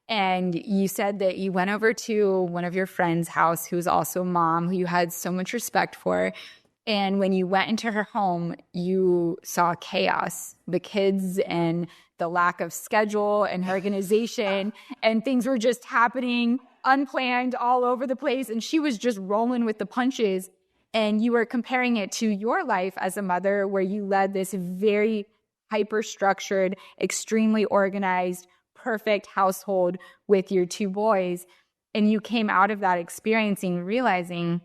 B: And you said that you went over to one of your friends' house who's also a mom who you had so much respect for. And when you went into her home, you saw chaos, the kids and the lack of schedule and organization, and things were just happening unplanned all over the place. And she was just rolling with the punches. And you were comparing it to your life as a mother where you led this very hyper-structured, extremely organized, perfect household with your two boys. And you came out of that experiencing, realizing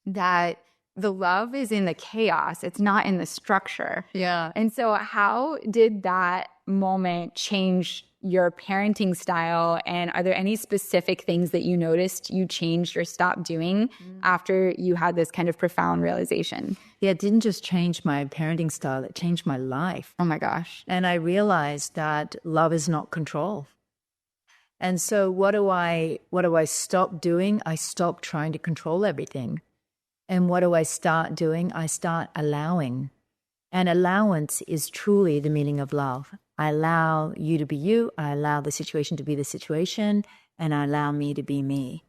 B: that the love is in the chaos. It's not in the structure.
C: Yeah.
B: And so how did that moment change your parenting style? And are there any specific things that you noticed you changed or stopped doing after you had this kind of profound realization?
C: Yeah, it didn't just change my parenting style. It changed my life.
B: Oh my gosh.
C: And I realized that love is not control. And so what do I stop doing? I stop trying to control everything. And what do I start doing? I start allowing. And allowance is truly the meaning of love. I allow you to be you. I allow the situation to be the situation. And I allow me to be me.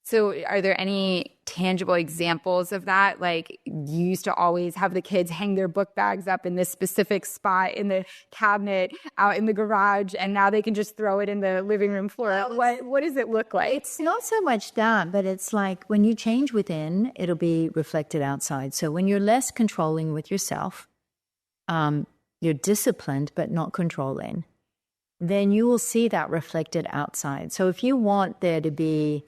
B: So are there any tangible examples of that? Like you used to always have the kids hang their book bags up in this specific spot in the cabinet out in the garage, and now they can just throw it in the living room floor. What does it look like?
C: It's not so much that, but it's like when you change within, it'll be reflected outside. So when you're less controlling with yourself, you're disciplined but not controlling, then you will see that reflected outside. So if you want there to be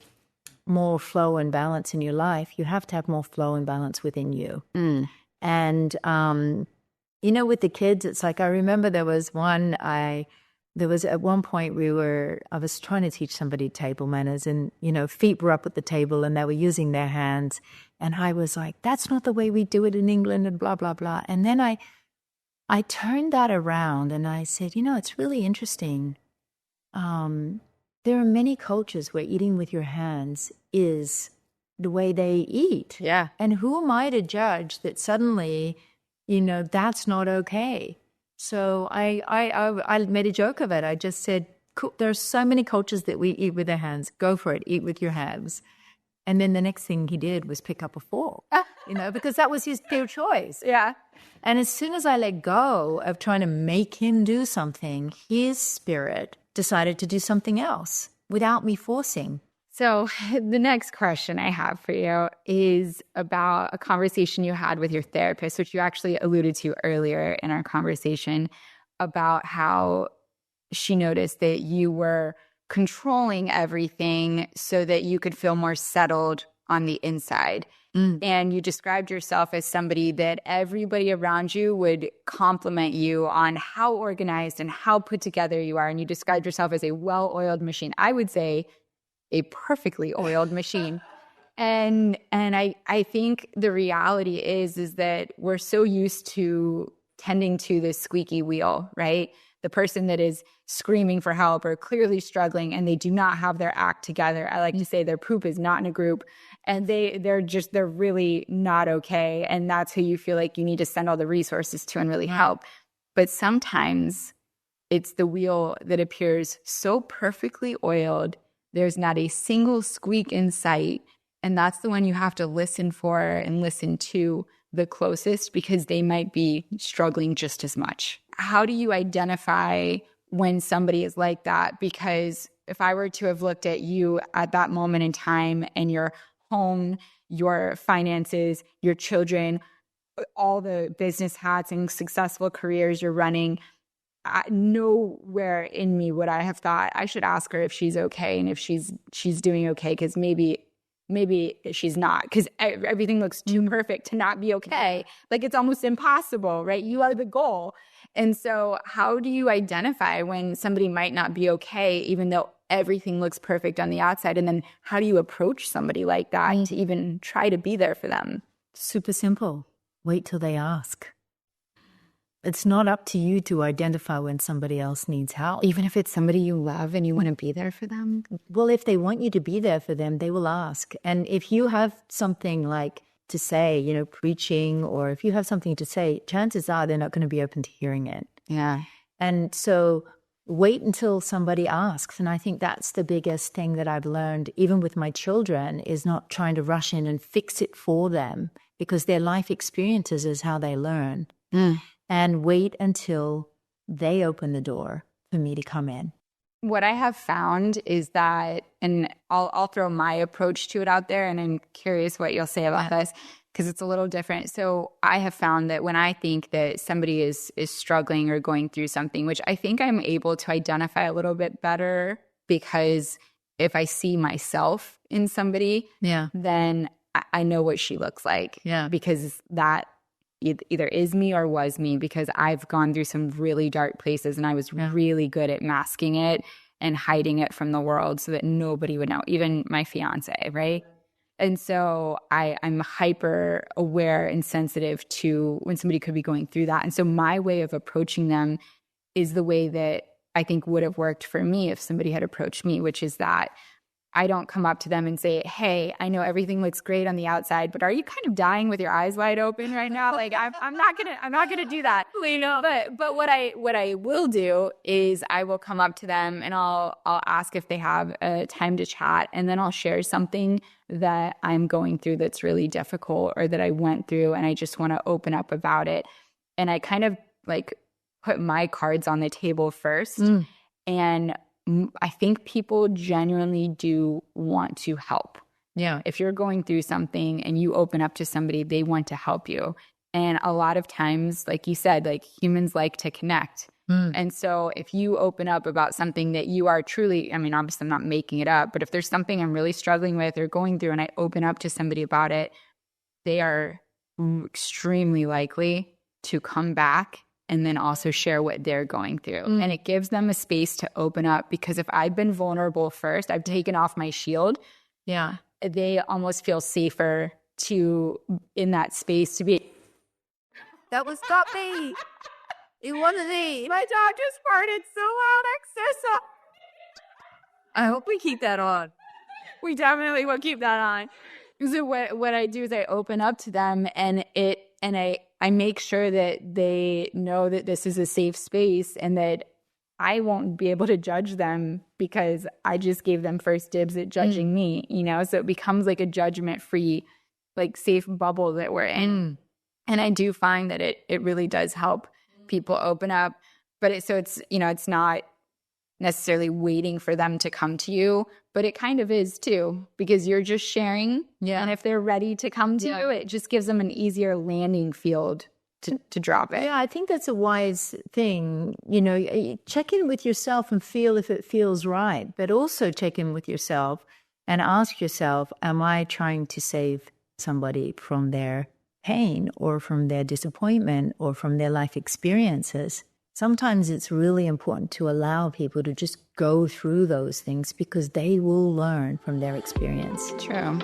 C: more flow and balance in your life, you have to have more flow and balance within you. And, with the kids, it's like, I remember there was at one point I was trying to teach somebody table manners, and, feet were up at the table and they were using their hands. And I was like, that's not the way we do it in England and blah, blah, blah. And then I turned that around and I said, it's really interesting. There are many cultures where eating with your hands is the way they eat.
B: Yeah.
C: And who am I to judge that suddenly, that's not okay? So I made a joke of it. I just said, cool, there are so many cultures that we eat with our hands. Go for it. Eat with your hands. And then the next thing he did was pick up a fork, because that was their choice.
B: Yeah.
C: And as soon as I let go of trying to make him do something, his spirit decided to do something else without me forcing.
B: So the next question I have for you is about a conversation you had with your therapist, which you actually alluded to earlier in our conversation, about how she noticed that you were controlling everything so that you could feel more settled on the inside. And you described yourself as somebody that everybody around you would compliment you on how organized and how put together you are. And you described yourself as a well-oiled machine. I would say a perfectly oiled machine. And I think the reality is that we're so used to tending to this squeaky wheel, right? The person that is screaming for help or clearly struggling and they do not have their act together. I like to say their poop is not in a group, and they're really not okay. And that's who you feel like you need to send all the resources to and really help. But sometimes it's the wheel that appears so perfectly oiled, there's not a single squeak in sight. And that's the one you have to listen for and listen to the closest, because they might be struggling just as much. How do you identify when somebody is like that? Because if I were to have looked at you at that moment in time and your home, your finances, your children, all the business hats and successful careers you're running, nowhere in me would I have thought I should ask her if she's okay and if she's doing okay, because maybe she's not, because everything looks too perfect to not be okay. Like it's almost impossible, right? You are the goal. And so how do you identify when somebody might not be okay, even though everything looks perfect on the outside? And then how do you approach somebody like that to even try to be there for them?
C: Super simple. Wait till they ask. It's not up to you to identify when somebody else needs help.
B: Even if it's somebody you love and you want to be there for them?
C: Well, if they want you to be there for them, they will ask. And if you have something like to say, preaching, or if you have something to say, chances are they're not going to be open to hearing it.
B: Yeah.
C: And so wait until somebody asks. And I think that's the biggest thing that I've learned, even with my children, is not trying to rush in and fix it for them, because their life experiences is how they learn. And wait until they open the door for me to come in.
B: What I have found is that, and I'll throw my approach to it out there, and I'm curious what you'll say about this, because it's a little different. So I have found that when I think that somebody is struggling or going through something, which I think I'm able to identify a little bit better, because if I see myself in somebody, then I know what she looks like.
C: Yeah.
B: Because that either is me or was me, because I've gone through some really dark places and I was really good at masking it and hiding it from the world so that nobody would know, even my fiance, right? And so I'm hyper aware and sensitive to when somebody could be going through that. And so my way of approaching them is the way that I think would have worked for me if somebody had approached me, which is that I don't come up to them and say, hey, I know everything looks great on the outside, but are you kind of dying with your eyes wide open right now? Like I'm not gonna do that. But what I will do is I will come up to them and I'll ask if they have a time to chat, and then I'll share something that I'm going through that's really difficult or that I went through, and I just want to open up about it. And I kind of like put my cards on the table first. And I think people genuinely do want to help.
C: Yeah.
B: If you're going through something and you open up to somebody, they want to help you. And a lot of times, like you said, like humans like to connect. And so if you open up about something that you are truly, I mean, obviously I'm not making it up, but if there's something I'm really struggling with or going through and I open up to somebody about it, they are extremely likely to come back and then also share what they're going through. And it gives them a space to open up, because if I've been vulnerable first, I've taken off my shield.
C: Yeah.
B: They almost feel safer in that space to be.
C: That was not me. It wasn't me.
B: My dog just farted so loud, Exercise.
C: I hope we keep that on.
B: We definitely will keep that on. So what I do is I open up to them, and I make sure that they know that this is a safe space and that I won't be able to judge them because I just gave them first dibs at judging me, you know? So it becomes like a judgment-free, like safe bubble that we're in. And I do find that it really does help people open up. But it's not necessarily waiting for them to come to you, but it kind of is too, because you're just sharing. Yeah. And if they're ready to come to you, it just gives them an easier landing field to drop it.
C: Yeah, I think that's a wise thing. You know, check in with yourself and feel if it feels right, but also check in with yourself and ask yourself, am I trying to save somebody from their pain or from their disappointment or from their life experiences? Sometimes it's really important to allow people to just go through those things because they will learn from their experience.
B: True.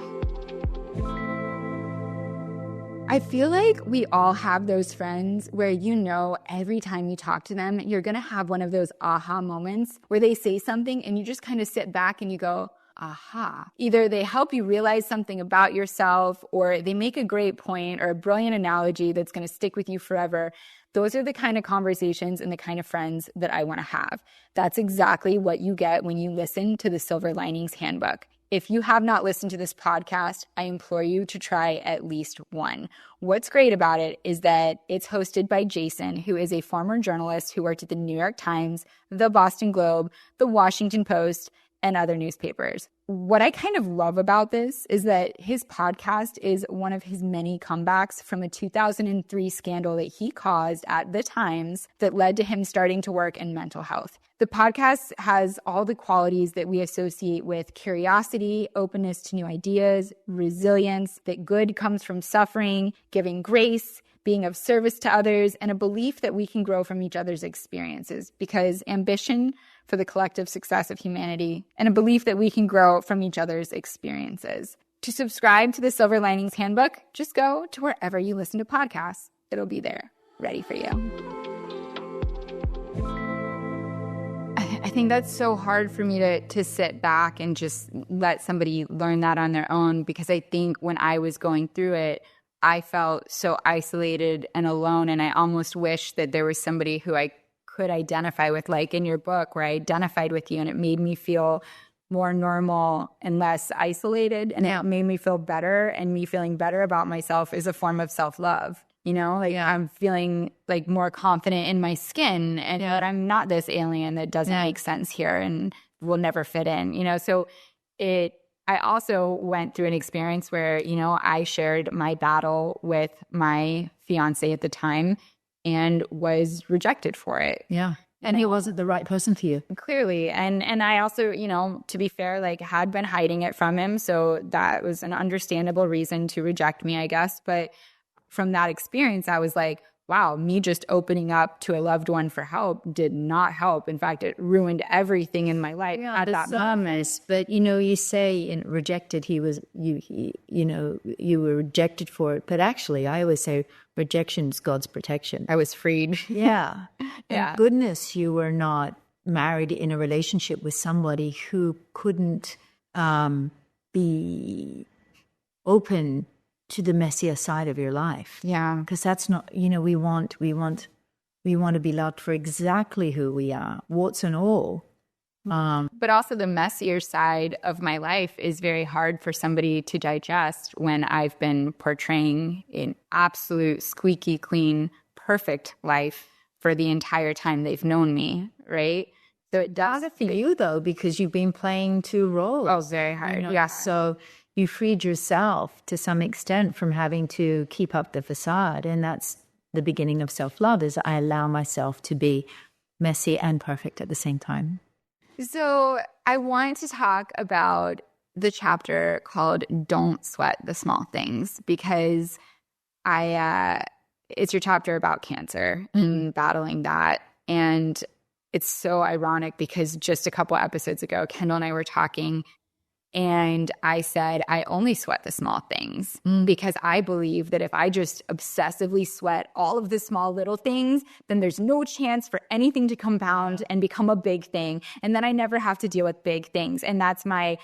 B: I feel like we all have those friends where, you know, every time you talk to them, you're going to have one of those aha moments where they say something and you just kind of sit back and you go, aha. Either they help you realize something about yourself, or they make a great point or a brilliant analogy that's going to stick with you forever. Those are the kind of conversations and the kind of friends that I want to have. That's exactly what you get when you listen to the Silver Linings Handbook. If you have not listened to this podcast, I implore you to try at least one. What's great about it is that it's hosted by Jason, who is a former journalist who worked at the New York Times, the Boston Globe, the Washington Post, and other newspapers. What I kind of love about this is that his podcast is one of his many comebacks from a 2003 scandal that he caused at the Times that led to him starting to work in mental health. The podcast has all the qualities that we associate with curiosity, openness to new ideas, resilience, that good comes from suffering, giving grace, being of service to others, and a belief that we can grow from each other's experiences, because ambition for the collective success of humanity, and a belief that we can grow from each other's experiences. To subscribe to the Silver Linings Handbook, just go to wherever you listen to podcasts. It'll be there, ready for you. I think that's so hard for me to sit back and just let somebody learn that on their own, because I think when I was going through it, I felt so isolated and alone, and I almost wish that there was somebody who I could identify with, like in your book where I identified with you, and it made me feel more normal and less isolated, and it made me feel better, and me feeling better about myself is a form of self-love. You know, like I'm feeling like more confident in my skin, and that I'm not this alien that doesn't make sense here and will never fit in, you know? So I also went through an experience where, you know, I shared my battle with my fiance at the time and was rejected for it.
C: Yeah. And he wasn't the right person for you.
B: Clearly. And I also, you know, to be fair, like had been hiding it from him. So that was an understandable reason to reject me, I guess. But from that experience, I was like, wow, me just opening up to a loved one for help did not help. In fact, it ruined everything in my life at that moment.
C: But, you know, you say in rejected, you were rejected for it. But actually, I always say rejection is God's protection.
B: I was freed.
C: Yeah. Thank goodness you were not married in a relationship with somebody who couldn't be open to the messier side of your life.
B: Yeah.
C: Because that's not, we want to be loved for exactly who we are, warts and all.
B: But also the messier side of my life is very hard for somebody to digest when I've been portraying an absolute squeaky clean, perfect life for the entire time they've known me, right? So it does
C: Harder for you, though, because you've been playing two roles.
B: Oh, very hard.
C: Yeah. So you freed yourself to some extent from having to keep up the facade. And that's the beginning of self-love, is I allow myself to be messy and perfect at the same time.
B: So I want to talk about the chapter called Don't Sweat the Small Things, because it's your chapter about cancer and battling that. And it's so ironic because just a couple episodes ago, Kendall and I were talking, and I said, I only sweat the small things because I believe that if I just obsessively sweat all of the small little things, then there's no chance for anything to compound and become a big thing. And then I never have to deal with big things. And that's my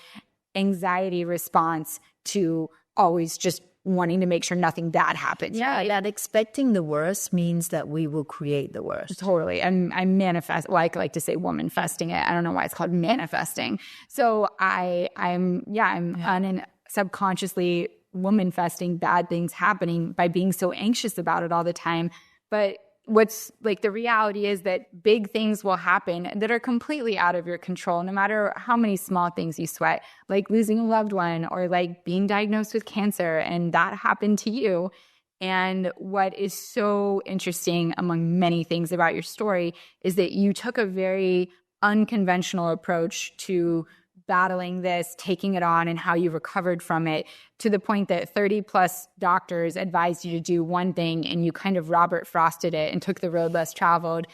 B: anxiety response to always just wanting to make sure nothing bad happens.
C: Yeah, that expecting the worst means that we will create the worst.
B: Totally. I'm manifest. Well, I like to say woman-festing it. I don't know why it's called manifesting. So I'm subconsciously woman-festing bad things happening by being so anxious about it all the time. But what's like the reality is that big things will happen that are completely out of your control, no matter how many small things you sweat, like losing a loved one or like being diagnosed with cancer, and that happened to you. And what is so interesting among many things about your story is that you took a very unconventional approach to battling this, taking it on, and how you recovered from it, to the point that 30 plus doctors advised you to do one thing and you kind of Robert Frosted it and took the road less traveled.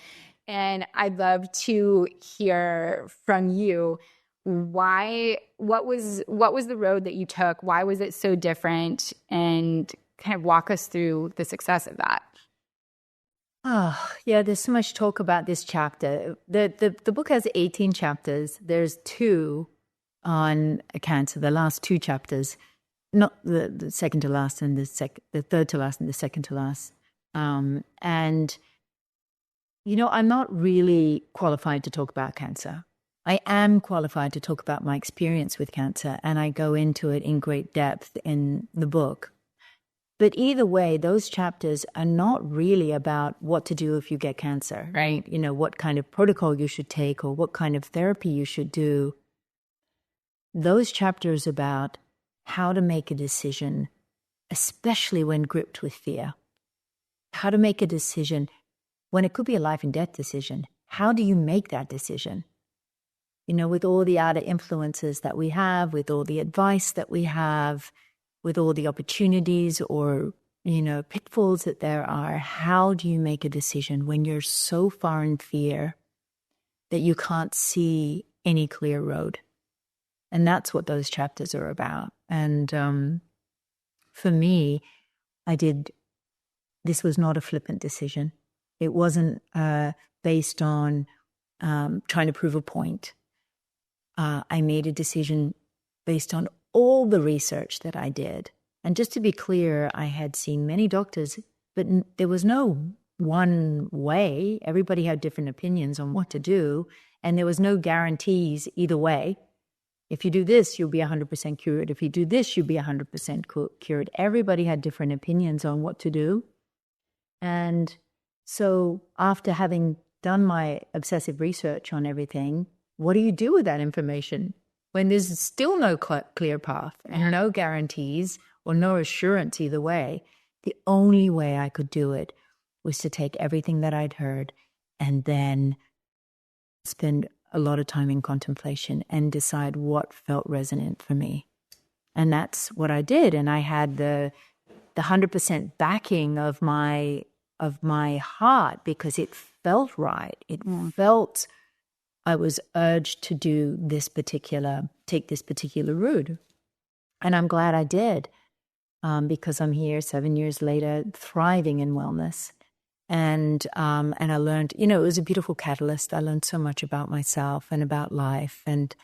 B: And I'd love to hear from you what was the road that you took? Why was it so different? And kind of walk us through the success of that.
C: Oh, yeah, there's so much talk about this chapter. The book has 18 chapters. There's 2 on cancer, the last 2 chapters, not the second to last and the third to last and the second to last. And, I'm not really qualified to talk about cancer. I am qualified to talk about my experience with cancer, and I go into it in great depth in the book. But either way, those chapters are not really about what to do if you get cancer,
B: right?
C: What kind of protocol you should take or what kind of therapy you should do. Those chapters are about how to make a decision, especially when gripped with fear. How to make a decision when it could be a life and death decision. How do you make that decision? With all the outer influences that we have, with all the advice that we have, with all the opportunities or, pitfalls that there are, how do you make a decision when you're so far in fear that you can't see any clear road? And that's what those chapters are about. And for me, this was not a flippant decision. It wasn't based on trying to prove a point. I made a decision based on all the research that I did. And just to be clear, I had seen many doctors, but there was no one way. Everybody had different opinions on what to do, and there was no guarantees either way. If you do this, you'll be 100% cured. If you do this, you'll be 100% cured. Everybody had different opinions on what to do. And so after having done my obsessive research on everything, what do you do with that information when there's still no clear path and no guarantees or no assurance either way? The only way I could do it was to take everything that I'd heard and then spend a lot of time in contemplation and decide what felt resonant for me. And that's what I did. And I had the 100% backing of my heart because it felt right. It felt I was urged to take this particular route. And I'm glad I did, because I'm here 7 years later, thriving in wellness. And I learned, it was a beautiful catalyst. I learned so much about myself and about life. And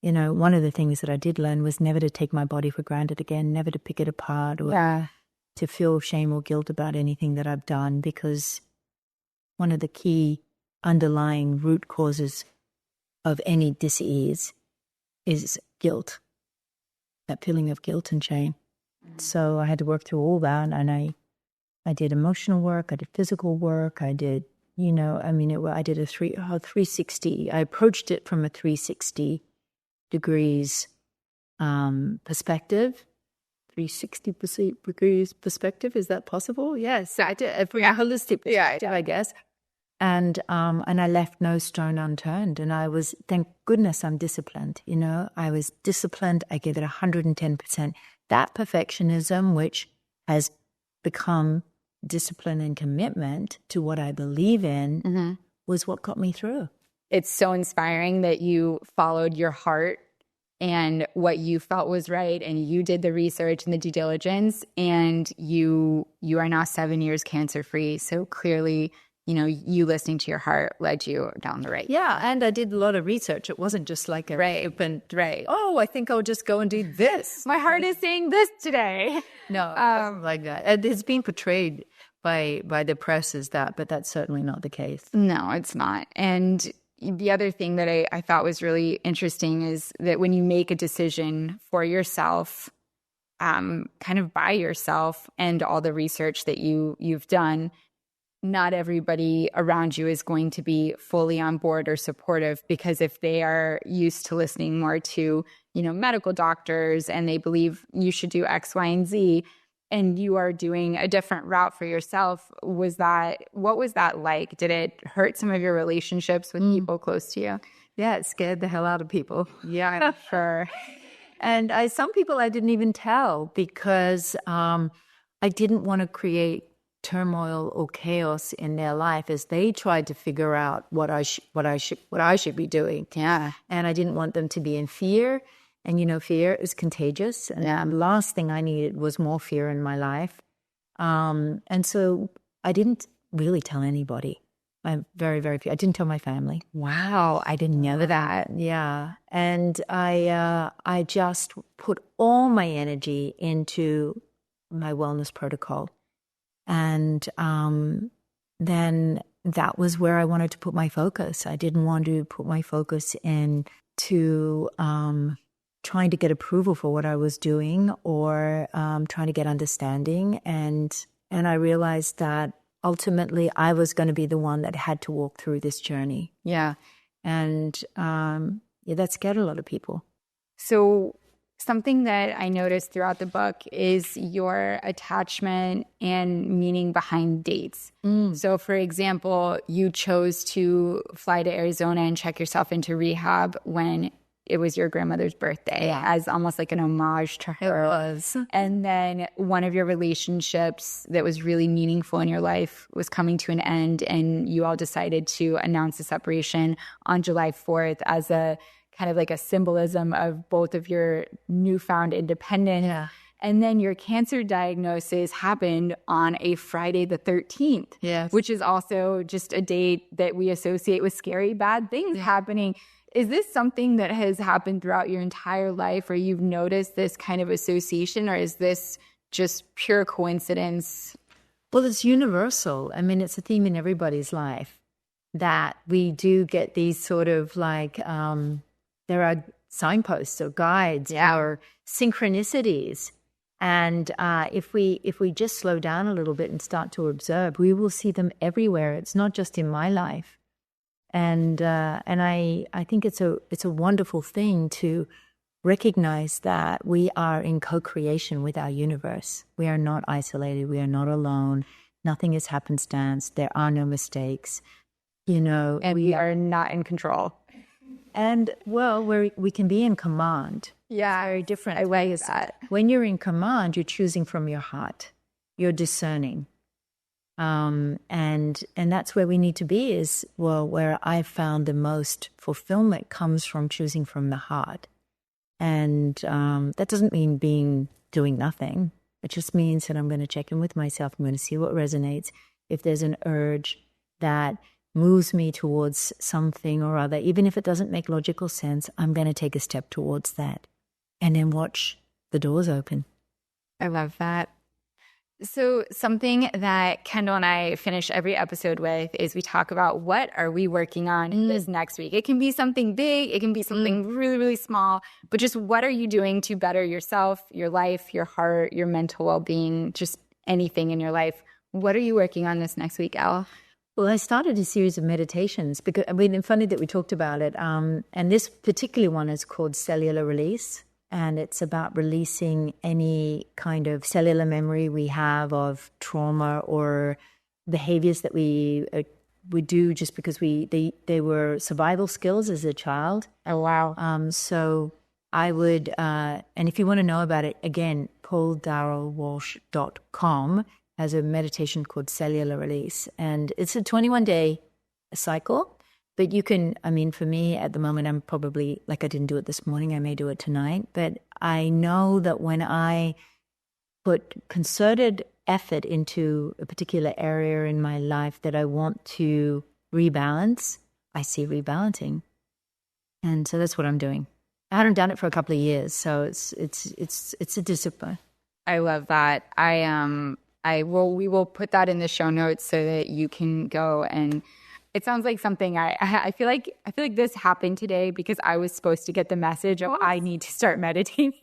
C: one of the things that I did learn was never to take my body for granted again, never to pick it apart or to feel shame or guilt about anything that I've done, because one of the key underlying root causes of any dis-ease is guilt, that feeling of guilt and shame. So I had to work through all that, and I did emotional work, I did physical work, I did, I did a 360. I approached it from a 360 degrees perspective. 360 degrees perspective, is that possible? Yes, I did a holistic perspective, I guess. And I left no stone unturned. And I was, thank goodness I'm disciplined, I was disciplined. I gave it 110%. That perfectionism, which has become discipline and commitment to what I believe in, was what got me through.
B: It's so inspiring that you followed your heart and what you felt was right, and you did the research and the due diligence, and you are now 7 years cancer-free. So clearly, you listening to your heart led you down the right.
C: Yeah, and I did a lot of research. It wasn't just like a open, oh, I think I'll just go and do this.
B: My heart is saying this today.
C: No, it wasn't like that. It's been portrayed by the press as that, but that's certainly not the case.
B: No, it's not. And the other thing that I thought was really interesting is that when you make a decision for yourself, kind of by yourself and all the research that you've done, not everybody around you is going to be fully on board or supportive, because if they are used to listening more to, medical doctors and they believe you should do X, Y, and Z, and you are doing a different route for yourself, what was that like? Did it hurt some of your relationships with people close to you?
C: Yeah, it scared the hell out of people.
B: Yeah, I'm sure.
C: And some people I didn't even tell, because I didn't want to create turmoil or chaos in their life as they tried to figure out what I should be doing.
B: Yeah.
C: And I didn't want them to be in fear. And fear is contagious. And the last thing I needed was more fear in my life. And so I didn't really tell anybody. I'm very, very few. I didn't tell my family.
B: Wow, I didn't know that.
C: Yeah. And I just put all my energy into my wellness protocol. And then that was where I wanted to put my focus. I didn't want to put my focus into trying to get approval for what I was doing, or trying to get understanding. And I realized that ultimately I was going to be the one that had to walk through this journey.
B: Yeah.
C: And that scared a lot of people.
B: So something that I noticed throughout the book is your attachment and meaning behind dates. So, for example, you chose to fly to Arizona and check yourself into rehab when it was your grandmother's birthday, as almost like an homage to her.
C: It was.
B: And then one of your relationships that was really meaningful in your life was coming to an end, and you all decided to announce the separation on July 4th as a kind of like a symbolism of both of your newfound independence.
C: Yeah.
B: And then your cancer diagnosis happened on a Friday the 13th, which is also just a date that we associate with scary, bad things happening. Is this something that has happened throughout your entire life, or you've noticed this kind of association, or is this just pure coincidence?
C: Well, it's universal. I mean, it's a theme in everybody's life that we do get these sort of like, there are signposts or guides or synchronicities. And if we just slow down a little bit and start to observe, we will see them everywhere. It's not just in my life. And I think it's a wonderful thing to recognize that we are in co-creation with our universe. We are not isolated. We are not alone. Nothing is happenstance. There are no mistakes.
B: And we are not in control.
C: And well, we can be in command.
B: Yeah,
C: it's very different.
B: I like that.
C: When you're in command, you're choosing from your heart. You're discerning. And that's where we need to be, is, well, where I've found the most fulfillment comes from choosing from the heart. And that doesn't mean doing nothing. It just means that I'm going to check in with myself. I'm going to see what resonates. If there's an urge that moves me towards something or other, even if it doesn't make logical sense, I'm going to take a step towards that and then watch the doors open.
B: I love that. So something that Kendall and I finish every episode with is we talk about what are we working on this next week. It can be something big. It can be something really, really small. But just what are you doing to better yourself, your life, your heart, your mental well-being, just anything in your life. What are you working on this next week, Elle?
C: Well, I started a series of meditations because, I mean, it's funny that we talked about it. And this particular one is called Cellular Release. And it's about releasing any kind of cellular memory we have of trauma or behaviors that we do just because they were survival skills as a child.
B: Oh, wow.
C: So I would, and if you want to know about it, again, pauldarrellwalsh.com has a meditation called Cellular Release. And it's a 21-day cycle. But you can, I mean, for me at the moment, I'm probably, like I didn't do it this morning, I may do it tonight. But I know that when I put concerted effort into a particular area in my life that I want to rebalance, I see rebalancing. And so that's what I'm doing. I hadn't done it for a couple of years, so it's a discipline.
B: I love that. We will put that in the show notes so that you can go and. It sounds like something I feel like this happened today because I was supposed to get the message of I need to start meditating.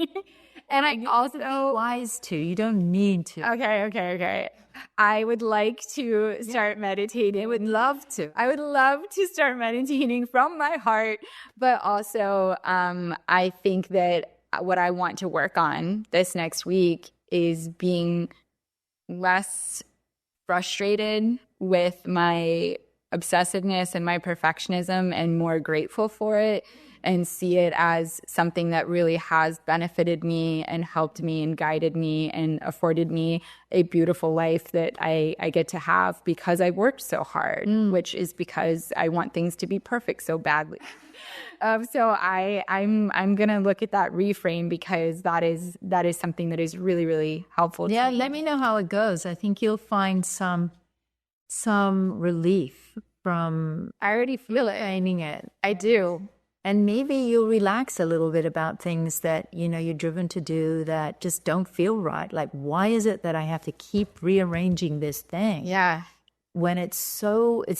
B: And I also
C: wise to. You don't need to.
B: Okay. I would like to start meditating.
C: I would love to.
B: I would love to start meditating from my heart, but also I think that what I want to work on this next week is being less frustrated with my obsessiveness and my perfectionism and more grateful for it and see it as something that really has benefited me and helped me and guided me and afforded me a beautiful life that I get to have because I worked so hard, which is because I want things to be perfect so badly. So I'm going to look at that reframe because that is something that is really, really helpful to me.
C: Let me know how it goes. I think you'll find some relief from
B: I already feel it.
C: Training it.
B: I do.
C: And maybe you'll relax a little bit about things that, you're driven to do that just don't feel right. Like, why is it that I have to keep rearranging this thing?
B: Yeah.
C: When it's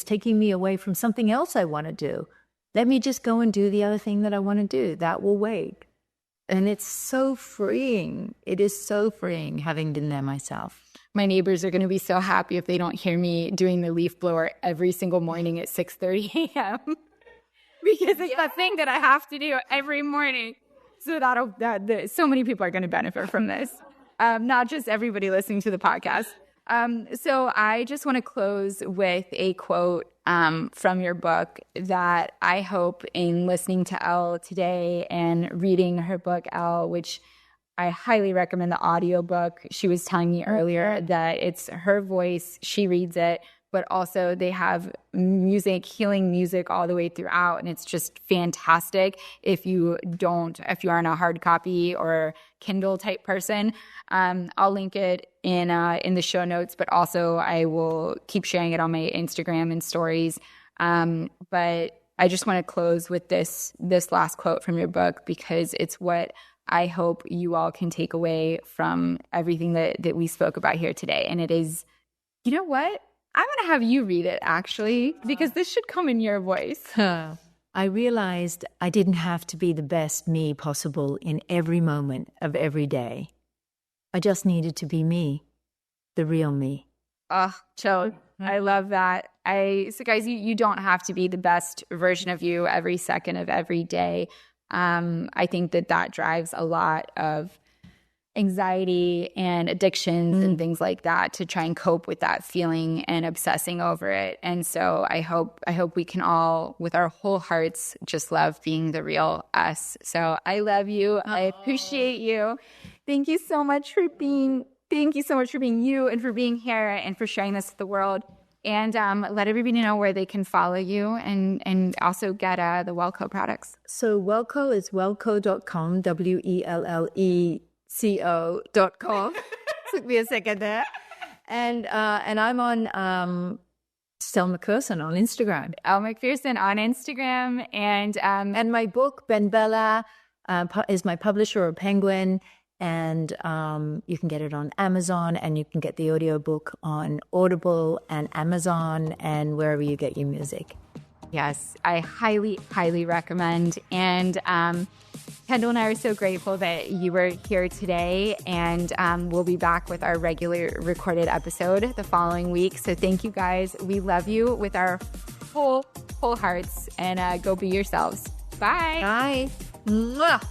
C: taking me away from something else I want to do. Let me just go and do the other thing that I want to do. That will wait. And it's so freeing. It is so freeing having been there myself.
B: My neighbors are going to be so happy if they don't hear me doing the leaf blower every single morning at 6:30 a.m. because it's the thing that I have to do every morning. So so many people are going to benefit from this, not just everybody listening to the podcast. So I just want to close with a quote from your book that I hope in listening to Elle today and reading her book, Elle, which I highly recommend the audiobook. She was telling me earlier that it's her voice. She reads it, but also they have healing music all the way throughout. And it's just fantastic. If you aren't a hard copy or Kindle type person, I'll link it in the show notes, but also I will keep sharing it on my Instagram and stories. But I just want to close with this last quote from your book because it's what I hope you all can take away from everything that we spoke about here today. And it is, you know what? I'm going to have you read it, actually, because this should come in your voice.
C: I realized I didn't have to be the best me possible in every moment of every day. I just needed to be me, the real me.
B: Oh, chill. I love that. So guys, you don't have to be the best version of you every second of every day. I think that drives a lot of anxiety and addictions and things like that to try and cope with that feeling and obsessing over it. And so I hope we can all, with our whole hearts, just love being the real us. So I love you. I appreciate you. Thank you so much for being you and for being here and for sharing this with the world. And let everybody know where they can follow you and also get the WelleCo products.
C: So WelleCo is WelleCo.com, WelleCo.com. Took me a second there. And I'm on Elle Macpherson on Instagram.
B: Elle Macpherson on Instagram.
C: And my book, Ben Bella, is my publisher, or Penguin. And you can get it on Amazon, and you can get the audiobook on Audible and Amazon and wherever you get your music.
B: Yes, I highly, highly recommend. And Kendall and I are so grateful that you were here today, and we'll be back with our regular recorded episode the following week. So thank you guys. We love you with our whole hearts, and go be yourselves. Bye.
C: Bye. Mwah.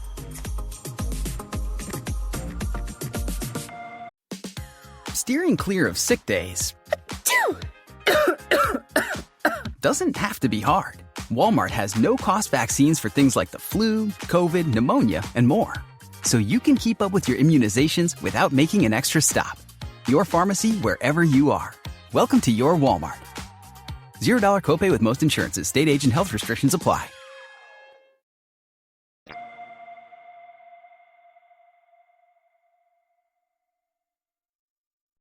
A: Steering clear of sick days doesn't have to be hard. Walmart has no-cost vaccines for things like the flu, COVID, pneumonia, and more. So you can keep up with your immunizations without making an extra stop. Your pharmacy wherever you are. Welcome to your Walmart. $0 copay with most insurances. State, age, and health restrictions apply.